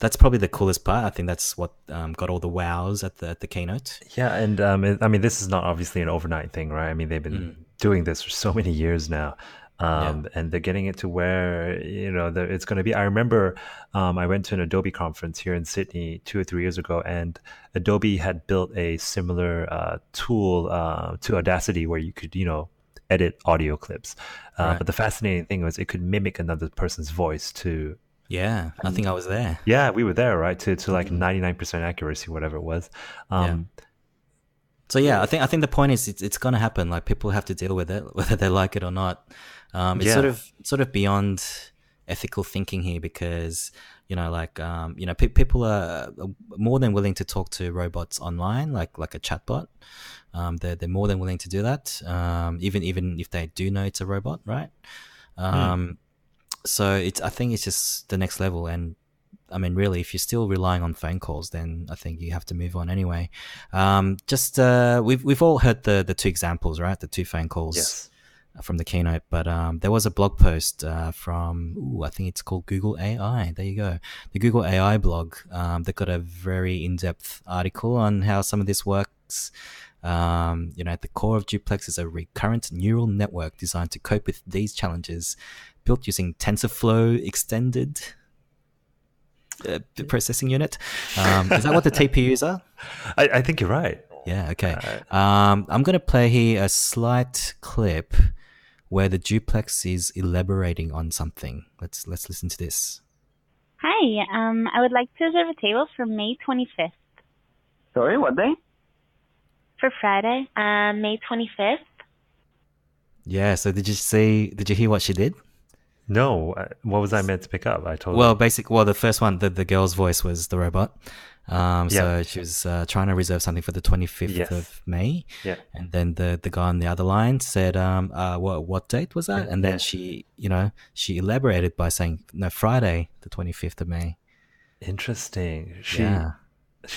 that's probably the coolest part. I think that's what got all the wows at the keynote. Yeah, and I mean, this is not obviously an overnight thing, right? I mean, they've been doing this for so many years now. And they're getting it to where it's going to be. I remember I went to an Adobe conference here in Sydney 2 or 3 years ago, and Adobe had built a similar tool to Audacity where you could edit audio clips. But the fascinating thing was it could mimic another person's voice to. Yeah, I think I was there. Yeah, we were there, right? To like 99% accuracy, whatever it was. So yeah, I think the point is it's going to happen. Like people have to deal with it, whether they like it or not. It's sort of beyond ethical thinking here because people are more than willing to talk to robots online, like a chatbot. They're more than willing to do that, even if they do know it's a robot, right? So I think it's just the next level, and I mean, really, if you're still relying on phone calls, then I think you have to move on anyway. We've all heard the two examples, right? The two phone calls from the keynote, but there was a blog post from I think it's called Google AI. There you go, the Google AI blog. They've got a very in-depth article on how some of this works. At the core of Duplex is a recurrent neural network designed to cope with these challenges, built using TensorFlow extended processing unit. Is that what the TPUs are? I think you're right. Yeah, okay. I'm going to play here a slight clip where the Duplex is elaborating on something. Let's listen to this. Hi, I would like to reserve a table for May 25th. Sorry, what day? For Friday, May 25th. Yeah, so did you hear what she did? No, what was I meant to pick up? The first one, the girl's voice was the robot. So she was trying to reserve something for the 25th of May. Yeah. And then the guy on the other line said, what date was that? And then she elaborated by saying, no, Friday, the 25th of May. Interesting. She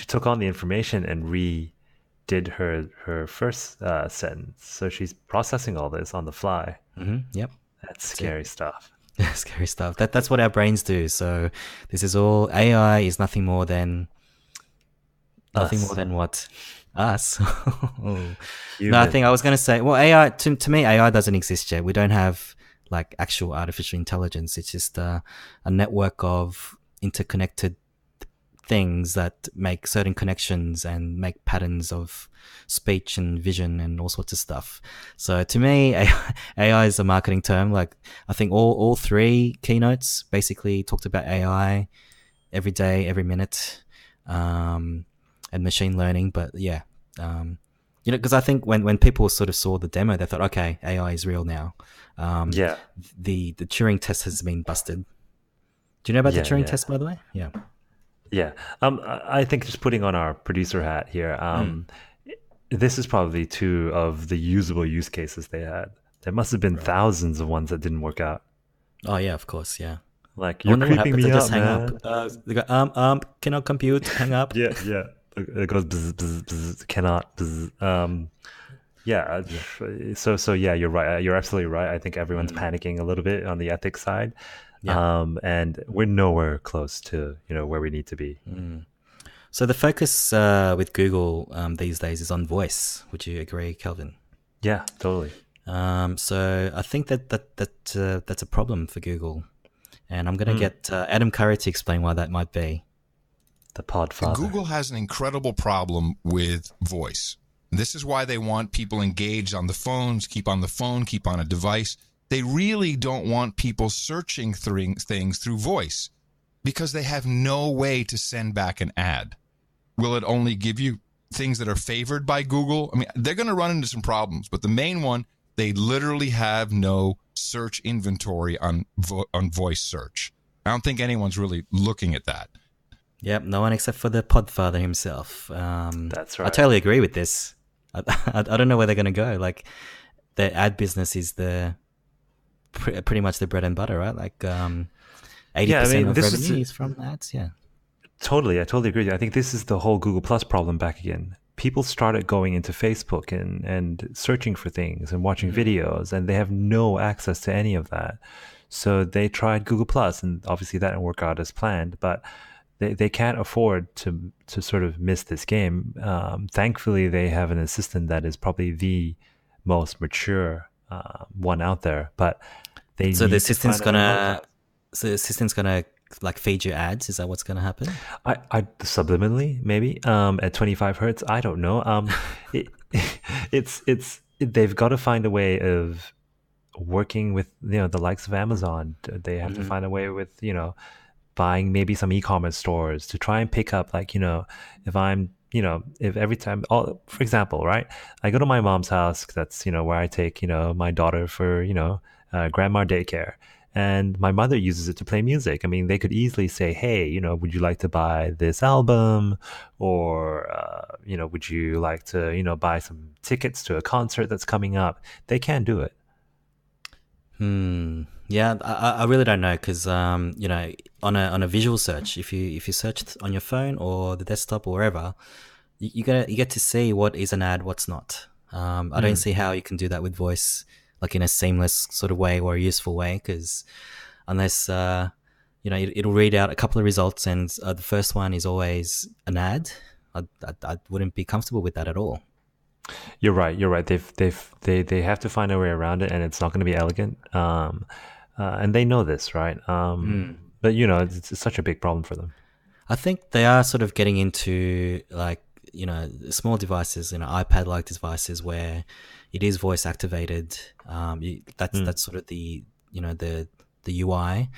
took on the information and redid her first sentence. So she's processing all this on the fly. Mm-hmm. Yep. That's scary stuff. Scary stuff. That's what our brains do. So this is all AI is nothing more than what? Us. No, I think I was going to say, well, AI to me, AI doesn't exist yet. We don't have like actual artificial intelligence. It's just a network of interconnected things that make certain connections and make patterns of speech and vision and all sorts of stuff. So to me, AI is a marketing term. Like I think all three keynotes basically talked about AI every day, every minute, and machine learning. But because I think when people sort of saw the demo, they thought, okay, AI is real now. The Turing test has been busted. Do you know about the Turing test, by the way? Yeah. Yeah. I think just putting on our producer hat here, this is probably two of the usable use cases they had. There must have been thousands of ones that didn't work out. Oh, yeah, of course, yeah. Like, you're creeping me up, man. They go, cannot compute, hang up. Yeah. It goes bzz, bzz, bzz, cannot, bzz. So you're right. You're absolutely right. I think everyone's panicking a little bit on the ethics side. Yeah. And we're nowhere close to where we need to be. So the focus with Google these days is on voice. Would you agree, Kelvin? Yeah, totally. So I think that's a problem for Google, and I'm going to get Adam Curry to explain why that might be. The podfather. Google has an incredible problem with voice. This is why they want people engaged on the phones, keep on the phone, keep on a device. They really don't want people searching things through voice because they have no way to send back an ad. Will it only give you things that are favored by Google? I mean, they're going to run into some problems, but the main one, they literally have no search inventory on voice search. I don't think anyone's really looking at that. Yep, no one except for the podfather himself. That's right. I totally agree with this. I don't know where they're going to go. Like, the ad business is pretty much the bread and butter, right? Like, 80% of this revenue is is from ads. Yeah. totally. I totally agree with you. I think this is the whole Google Plus problem back again. People started going into Facebook and searching for things and watching videos, and they have no access to any of that. So they tried Google Plus, and obviously that didn't work out as planned. But they can't afford to sort of miss this game. Thankfully, they have an assistant that is probably the most mature one out there. But they So need the to find assistant's a way around gonna, that. so the assistant's gonna like feed you ads. Is that what's gonna happen? I subliminally maybe at 25 hertz. I don't know. It, they've got to find a way of working with the likes of Amazon. They have to find a way with buying maybe some e-commerce stores to try and pick up if I'm if every time, for example, right, I go to my mom's house, that's where I take my daughter for grandma daycare, and my mother uses it to play music. I mean, they could easily say, hey, would you like to buy this album, or would you like to buy some tickets to a concert that's coming up. They can't do it. Yeah, I really don't know, because on a visual search, if you search on your phone or the desktop or wherever, you get to see what is an ad, what's not. I don't see how you can do that with voice, like in a seamless sort of way or a useful way, because unless it'll read out a couple of results, and the first one is always an ad. I wouldn't be comfortable with that at all. You're right. They have to find a way around it, and it's not going to be elegant. And they know this, right? But it's such a big problem for them. I think they are sort of getting into small devices, iPad-like devices where it is voice activated. That's sort of the UI,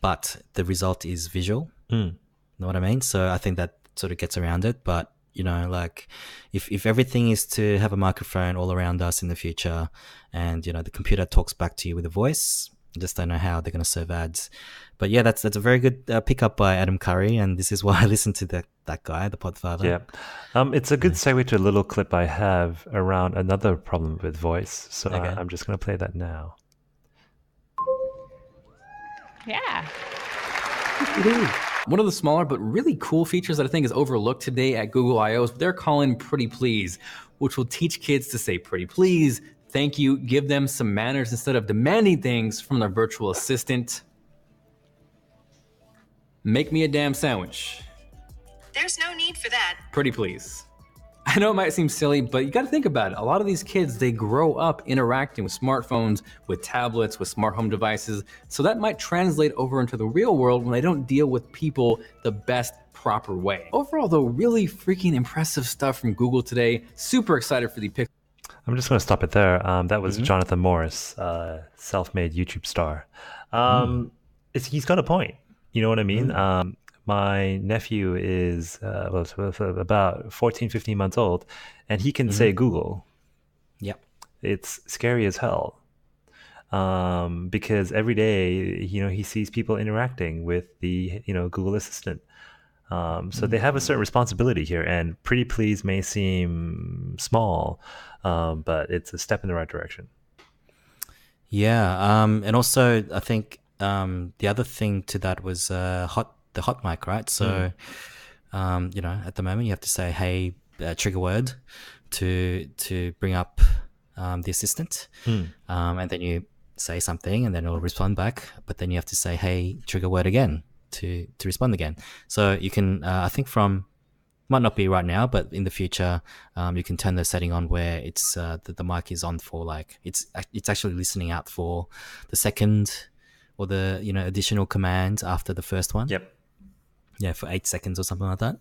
but the result is visual. Know what I mean? So I think that sort of gets around it, but. If everything is to have a microphone all around us in the future, and the computer talks back to you with a voice, I just don't know how they're going to serve ads. But yeah, that's a very good pickup by Adam Curry, and this is why I listened to that guy, the Podfather. Yeah, it's a good segue to a little clip I have around another problem with voice. So Okay. I'm just going to play that now. Yeah. One of the smaller but really cool features that I think is overlooked today at Google I/O is what they're calling Pretty Please, which will teach kids to say pretty please, thank you, give them some manners instead of demanding things from their virtual assistant. Make me a damn sandwich. There's no need for that. Pretty please. I know it might seem silly, but you gotta think about it. A lot of these kids, they grow up interacting with smartphones, with tablets, with smart home devices, so that might translate over into the real world when they don't deal with people the best proper way. Overall though, really freaking impressive stuff from Google today. Super excited for the Pixel. I'm just going to stop it there. That was Jonathan Morris, self-made YouTube star. He's got a point. You know what I mean? My nephew is about 14, 15 months old, and he can say Google. Yep. It's scary as hell. Because every day, he sees people interacting with the, Google Assistant. So they have a certain responsibility here, and Pretty Please may seem small, but it's a step in the right direction. Yeah, and also I think the other thing to that was the hot mic, right? So, at the moment you have to say, hey, trigger word to bring up the assistant, and then you say something, and then it'll respond back. But then you have to say, hey, trigger word again to respond again. So you can, I think might not be right now, but in the future, you can turn the setting on where it's the mic is on for it's actually listening out for the second or the additional command after the first one. Yep. Yeah, for 8 seconds or something like that.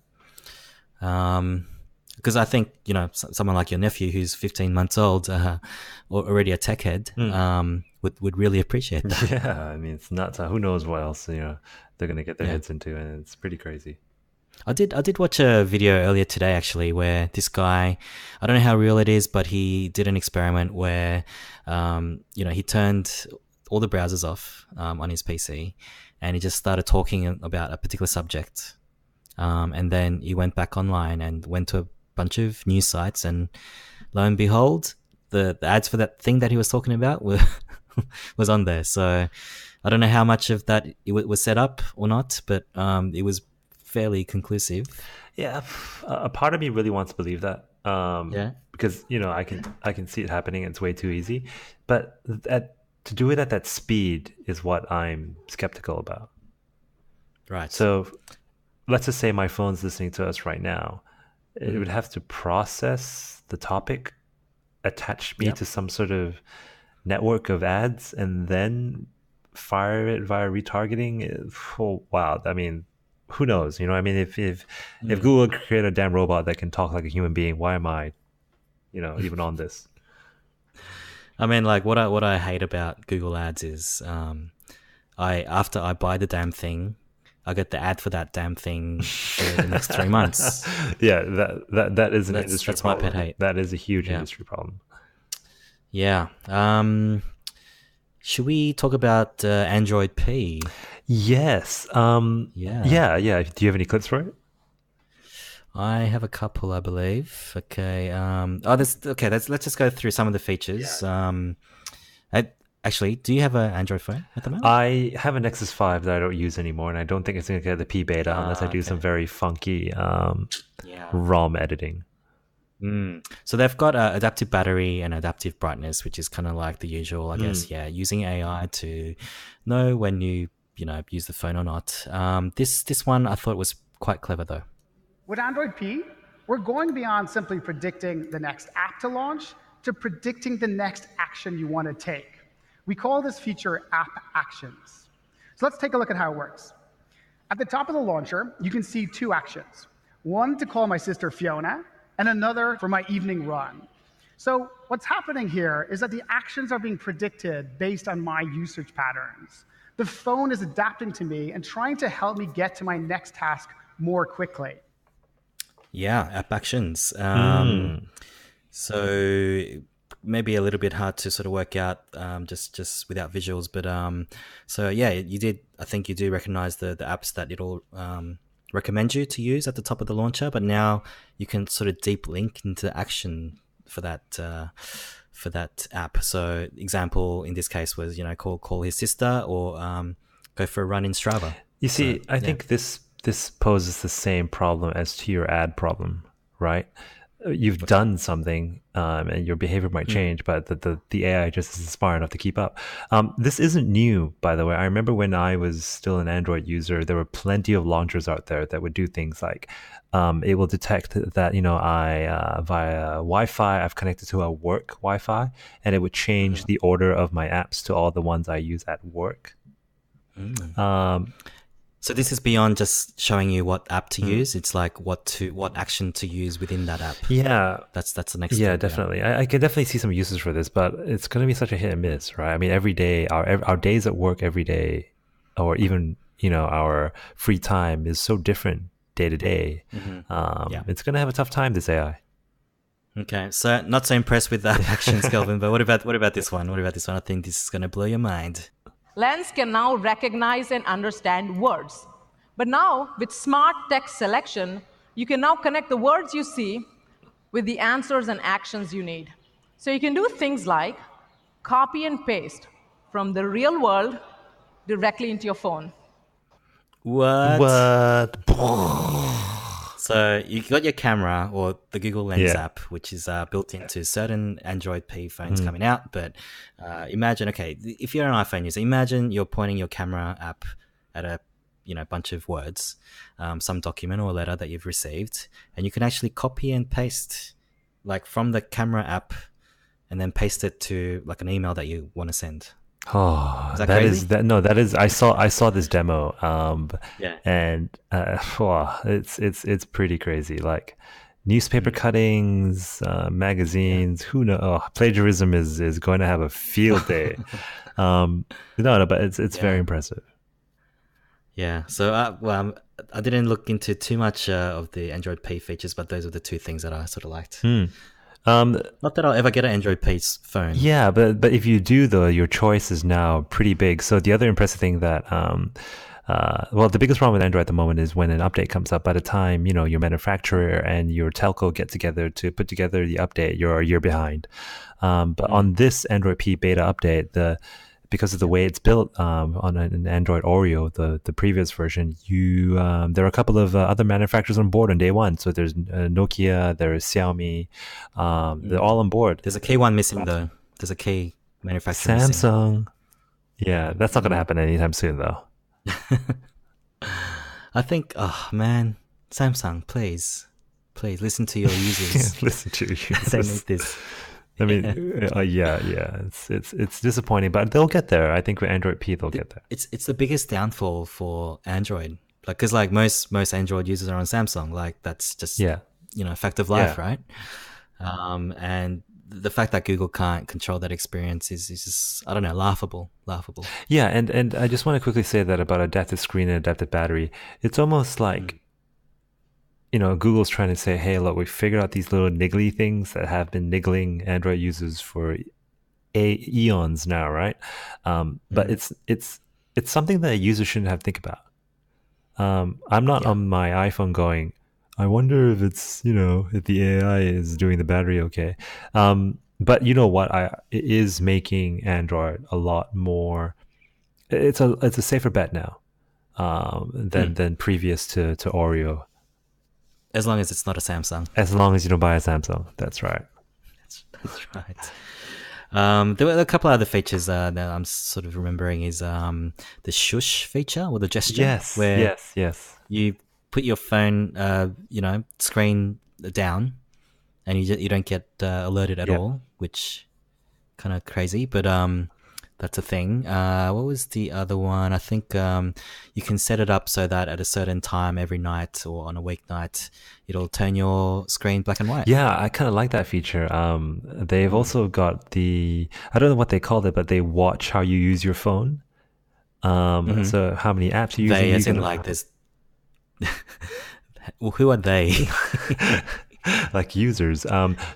Because I think someone like your nephew who's 15 months old, already a tech head, would really appreciate that. Yeah, I mean, it's nuts. Who knows what else they're going to get their heads into, and it's pretty crazy. I did watch a video earlier today actually where this guy, I don't know how real it is, but he did an experiment where he turned all the browsers off on his PC, and he just started talking about a particular subject, and then he went back online and went to a bunch of news sites, and lo and behold, the ads for that thing that he was talking about was on there. So I don't know how much of that was set up or not, but it was fairly conclusive. Yeah, a part of me really wants to believe that. Yeah, because I can see it happening. It's way too easy, but to do it at that speed is what I'm skeptical about. Right. So let's just say my phone's listening to us right now. It would have to process the topic, attach me to some sort of network of ads, and then fire it via retargeting. Oh, wow. I mean, who knows? I mean, if Google could create a damn robot that can talk like a human being, why am I, even on this? I mean, like what I hate about Google Ads is, after I buy the damn thing, I get the ad for that damn thing for the next 3 months. Yeah, that is an industry problem. That's my pet hate. That is a huge industry problem. Yeah. Should we talk about Android P? Yes. Yeah. Do you have any clips for it? I have a couple, I believe. Okay. Let's just go through some of the features. Yeah. Actually, do you have an Android phone at the moment? I have a Nexus 5 that I don't use anymore, and I don't think it's going to get the P beta unless I do some very funky ROM editing. So they've got adaptive battery and adaptive brightness, which is kind of like the usual, I guess. Yeah, using AI to know when you use the phone or not. This one I thought was quite clever though. With Android P, we're going beyond simply predicting the next app to launch to predicting the next action you want to take. We call this feature App Actions. So let's take a look at how it works. At the top of the launcher, you can see two actions. One to call my sister Fiona, and another for my evening run. So what's happening here is that the actions are being predicted based on my usage patterns. The phone is adapting to me and trying to help me get to my next task more quickly. Yeah, App Actions. So maybe a little bit hard to sort of work out just without visuals, but so yeah, I think you do recognize the apps that it'll recommend you to use at the top of the launcher, but now you can sort of deep link into action for that app. So example in this case was call his sister or go for a run in Strava. You see, I think this poses the same problem as to your ad problem, right? You've done something and your behavior might change, but the AI just isn't smart enough to keep up. This isn't new, by the way. I remember when I was still an Android user, there were plenty of launchers out there that would do things like it will detect that I via Wi-Fi I've connected to a work Wi-Fi, and it would change the order of my apps to all the ones I use at work. So this is beyond just showing you what app to use. It's like what action to use within that app. Yeah, that's the next. Yeah, step, definitely. Yeah. I can definitely see some uses for this, but it's going to be such a hit and miss, right? I mean, every day, our days at work every day, or even our free time is so different day to day. It's going to have a tough time, this AI. Okay, so not so impressed with that actions, Kelvin. But what about this one? I think this is going to blow your mind. Lens can now recognize and understand words. But now, with smart text selection, you can now connect the words you see with the answers and actions you need. So you can do things like copy and paste from the real world directly into your phone. What? So you got your camera or the Google Lens app, which is built into certain Android P phones coming out. But imagine, okay, if you're an iPhone user, imagine you're pointing your camera app at a bunch of words, some document or letter that you've received, and you can actually copy and paste like from the camera app, and then paste it to like an email that you want to send. Oh, is that crazy? That is. I saw this demo. And it's pretty crazy. Like newspaper cuttings, magazines. Who knows? Oh, plagiarism is going to have a field day. But it's very impressive. Yeah. So I didn't look into too much of the Android P features, but those are the two things that I sort of liked. Not that I'll ever get an Android P phone. Yeah, but if you do, though, your choice is now pretty big. So the other impressive thing that, the biggest problem with Android at the moment is when an update comes up. By the time your manufacturer and your telco get together to put together the update, you're a year behind. But on this Android P beta update, because of the way it's built on an Android Oreo, the previous version, there are a couple of other manufacturers on board on day one. So there's Nokia, there's Xiaomi, they're all on board. There's a K1 missing though. There's a K manufacturer Samsung. missing. Yeah, that's not going to happen anytime soon though. I think, oh man, Samsung, please listen to your users. Listen to your users. They need this. I mean, it's disappointing, but they'll get there. I think with Android P, they'll get there. It's the biggest downfall for Android, like because like most Android users are on Samsung. Like that's just fact of life, right? And the fact that Google can't control that experience is just, I don't know, laughable. Yeah, and I just want to quickly say that about adaptive screen and adaptive battery. It's almost like, Google's trying to say, hey, look, we figured out these little niggly things that have been niggling Android users for eons now, right? But it's something that a user shouldn't have to think about. I'm not on my iPhone going, I wonder if it's, if the AI is doing the battery okay. But you know what? It is making Android a lot more. It's a safer bet now than previous to Oreo. As long as it's not a Samsung. As long as you don't buy a Samsung. That's right. That's right. There were a couple other features that I'm sort of remembering is the shush feature or the gesture. Yes. Where yes. You put your phone, screen down, and you don't get alerted at all, which kind of crazy, but that's a thing. What was the other one? I think you can set it up so that at a certain time every night or on a weeknight, it'll turn your screen black and white. Yeah, I kind of like that feature. They've also got I don't know what they called it, but they watch how you use your phone. So how many apps you use. They, as in like there's... Well, who are they? Like users.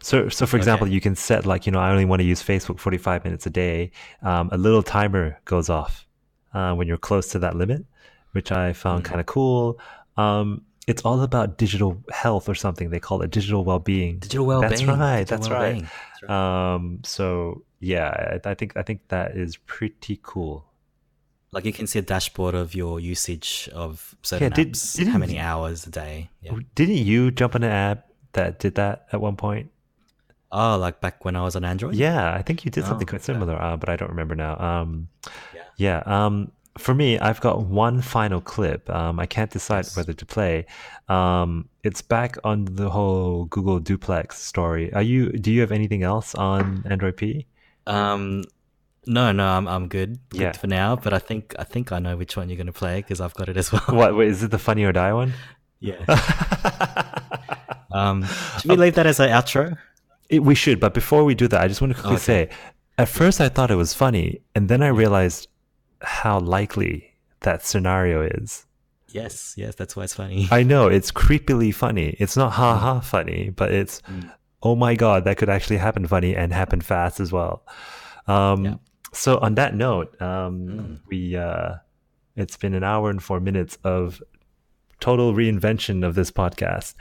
So for example, you can set I only want to use Facebook 45 minutes a day. A little timer goes off when you're close to that limit, which I found kind of cool. It's all about digital health or something. They call it digital well-being. Digital well-being. That's right. So yeah, I think that is pretty cool. Like you can see a dashboard of your usage of certain apps, how many hours a day. Yeah. Didn't you jump on an app that did that at one point? Oh, like back when I was on Android? Yeah, I think you did something quite similar, but I don't remember now. For me, I've got one final clip. I can't decide whether to play. It's back on the whole Google Duplex story. Do you have anything else on Android P? No, I'm good for now. But I think I know which one you're going to play because I've got it as well. What? Wait, is it the Funny or Die one? Yeah. Should we leave that as an outro? We should, but before we do that, I just want to quickly say, at first I thought it was funny, and then I realized how likely that scenario is. Yes, that's why it's funny. I know, it's creepily funny. It's not ha-ha funny, but it's, oh my god, that could actually happen funny and happen fast as well. So on that note, it's been an hour and 4 minutes of total reinvention of this podcast.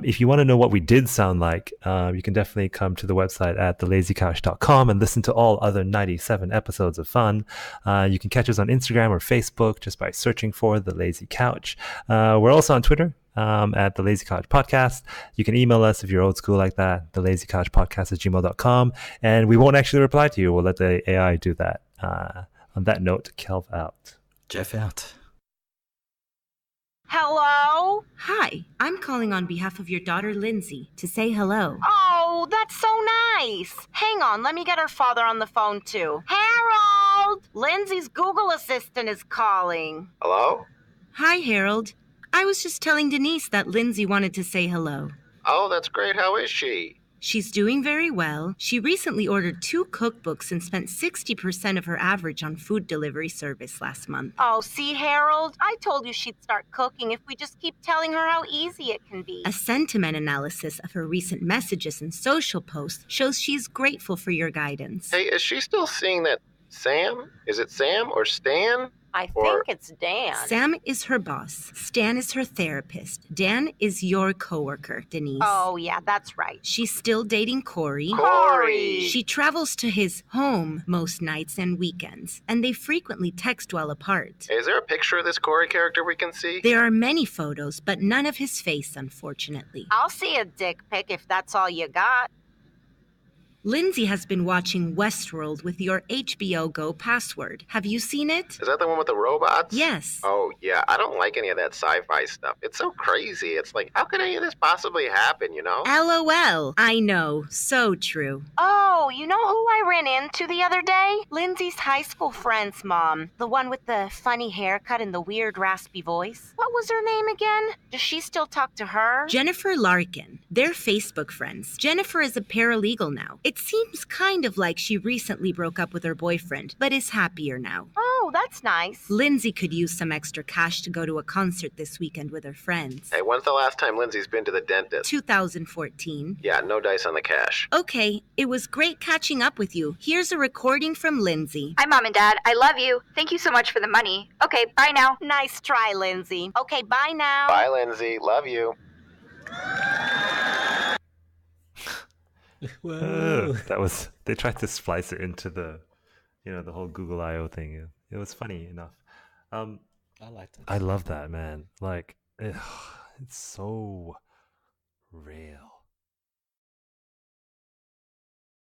If you want to know what we did sound like, you can definitely come to the website at thelazycouch.com and listen to all other 97 episodes of fun. You can catch us on Instagram or Facebook just by searching for The Lazy Couch. We're also on Twitter at The Lazy Couch Podcast. You can email us if you're old school like that, thelazycouchpodcast@gmail.com, and we won't actually reply to you. We'll let the AI do that. On that note, Kelv out. Geoff out. Hello? Hi, I'm calling on behalf of your daughter Lindsay to say hello. Oh, that's so nice. Hang on, let me get her father on the phone too. Harold! Lindsay's Google Assistant is calling. Hello? Hi, Harold. I was just telling Denise that Lindsay wanted to say hello. Oh, that's great. How is she? She's doing very well. She recently ordered 2 cookbooks and spent 60% of her average on food delivery service last month. Oh, see, Harold? I told you she'd start cooking if we just keep telling her how easy it can be. A sentiment analysis of her recent messages and social posts shows she's grateful for your guidance. Hey, is she still seeing that Sam? Is it Sam or Stan? I think it's Dan. Sam is her boss. Stan is her therapist. Dan is your coworker, Denise. Oh, yeah, that's right. She's still dating Corey. Corey! She travels to his home most nights and weekends, and they frequently text while apart. Is there a picture of this Corey character we can see? There are many photos, but none of his face, unfortunately. I'll see a dick pic if that's all you got. Lindsay has been watching Westworld with your HBO Go password. Have you seen it? Is that the one with the robots? Yes. Oh, yeah. I don't like any of that sci-fi stuff. It's so crazy. It's like, how could any of this possibly happen, you know? LOL. I know. So true. Oh, you know who I ran into the other day? Lindsay's high school friend's mom. The one with the funny haircut and the weird raspy voice. What was her name again? Does she still talk to her? Jennifer Larkin. They're Facebook friends. Jennifer is a paralegal now. It seems kind of like she recently broke up with her boyfriend, but is happier now. Oh, that's nice. Lindsay could use some extra cash to go to a concert this weekend with her friends. Hey, when's the last time Lindsay's been to the dentist? 2014. Yeah, no dice on the cash. Okay, it was great catching up with you. Here's a recording from Lindsay. Hi, Mom and Dad. I love you. Thank you so much for the money. Okay, bye now. Nice try, Lindsay. Okay, bye now. Bye, Lindsay. Love you. They tried to splice it into the the whole Google I/O thing. It was funny enough. I liked it. I love that, man. Like it's so real.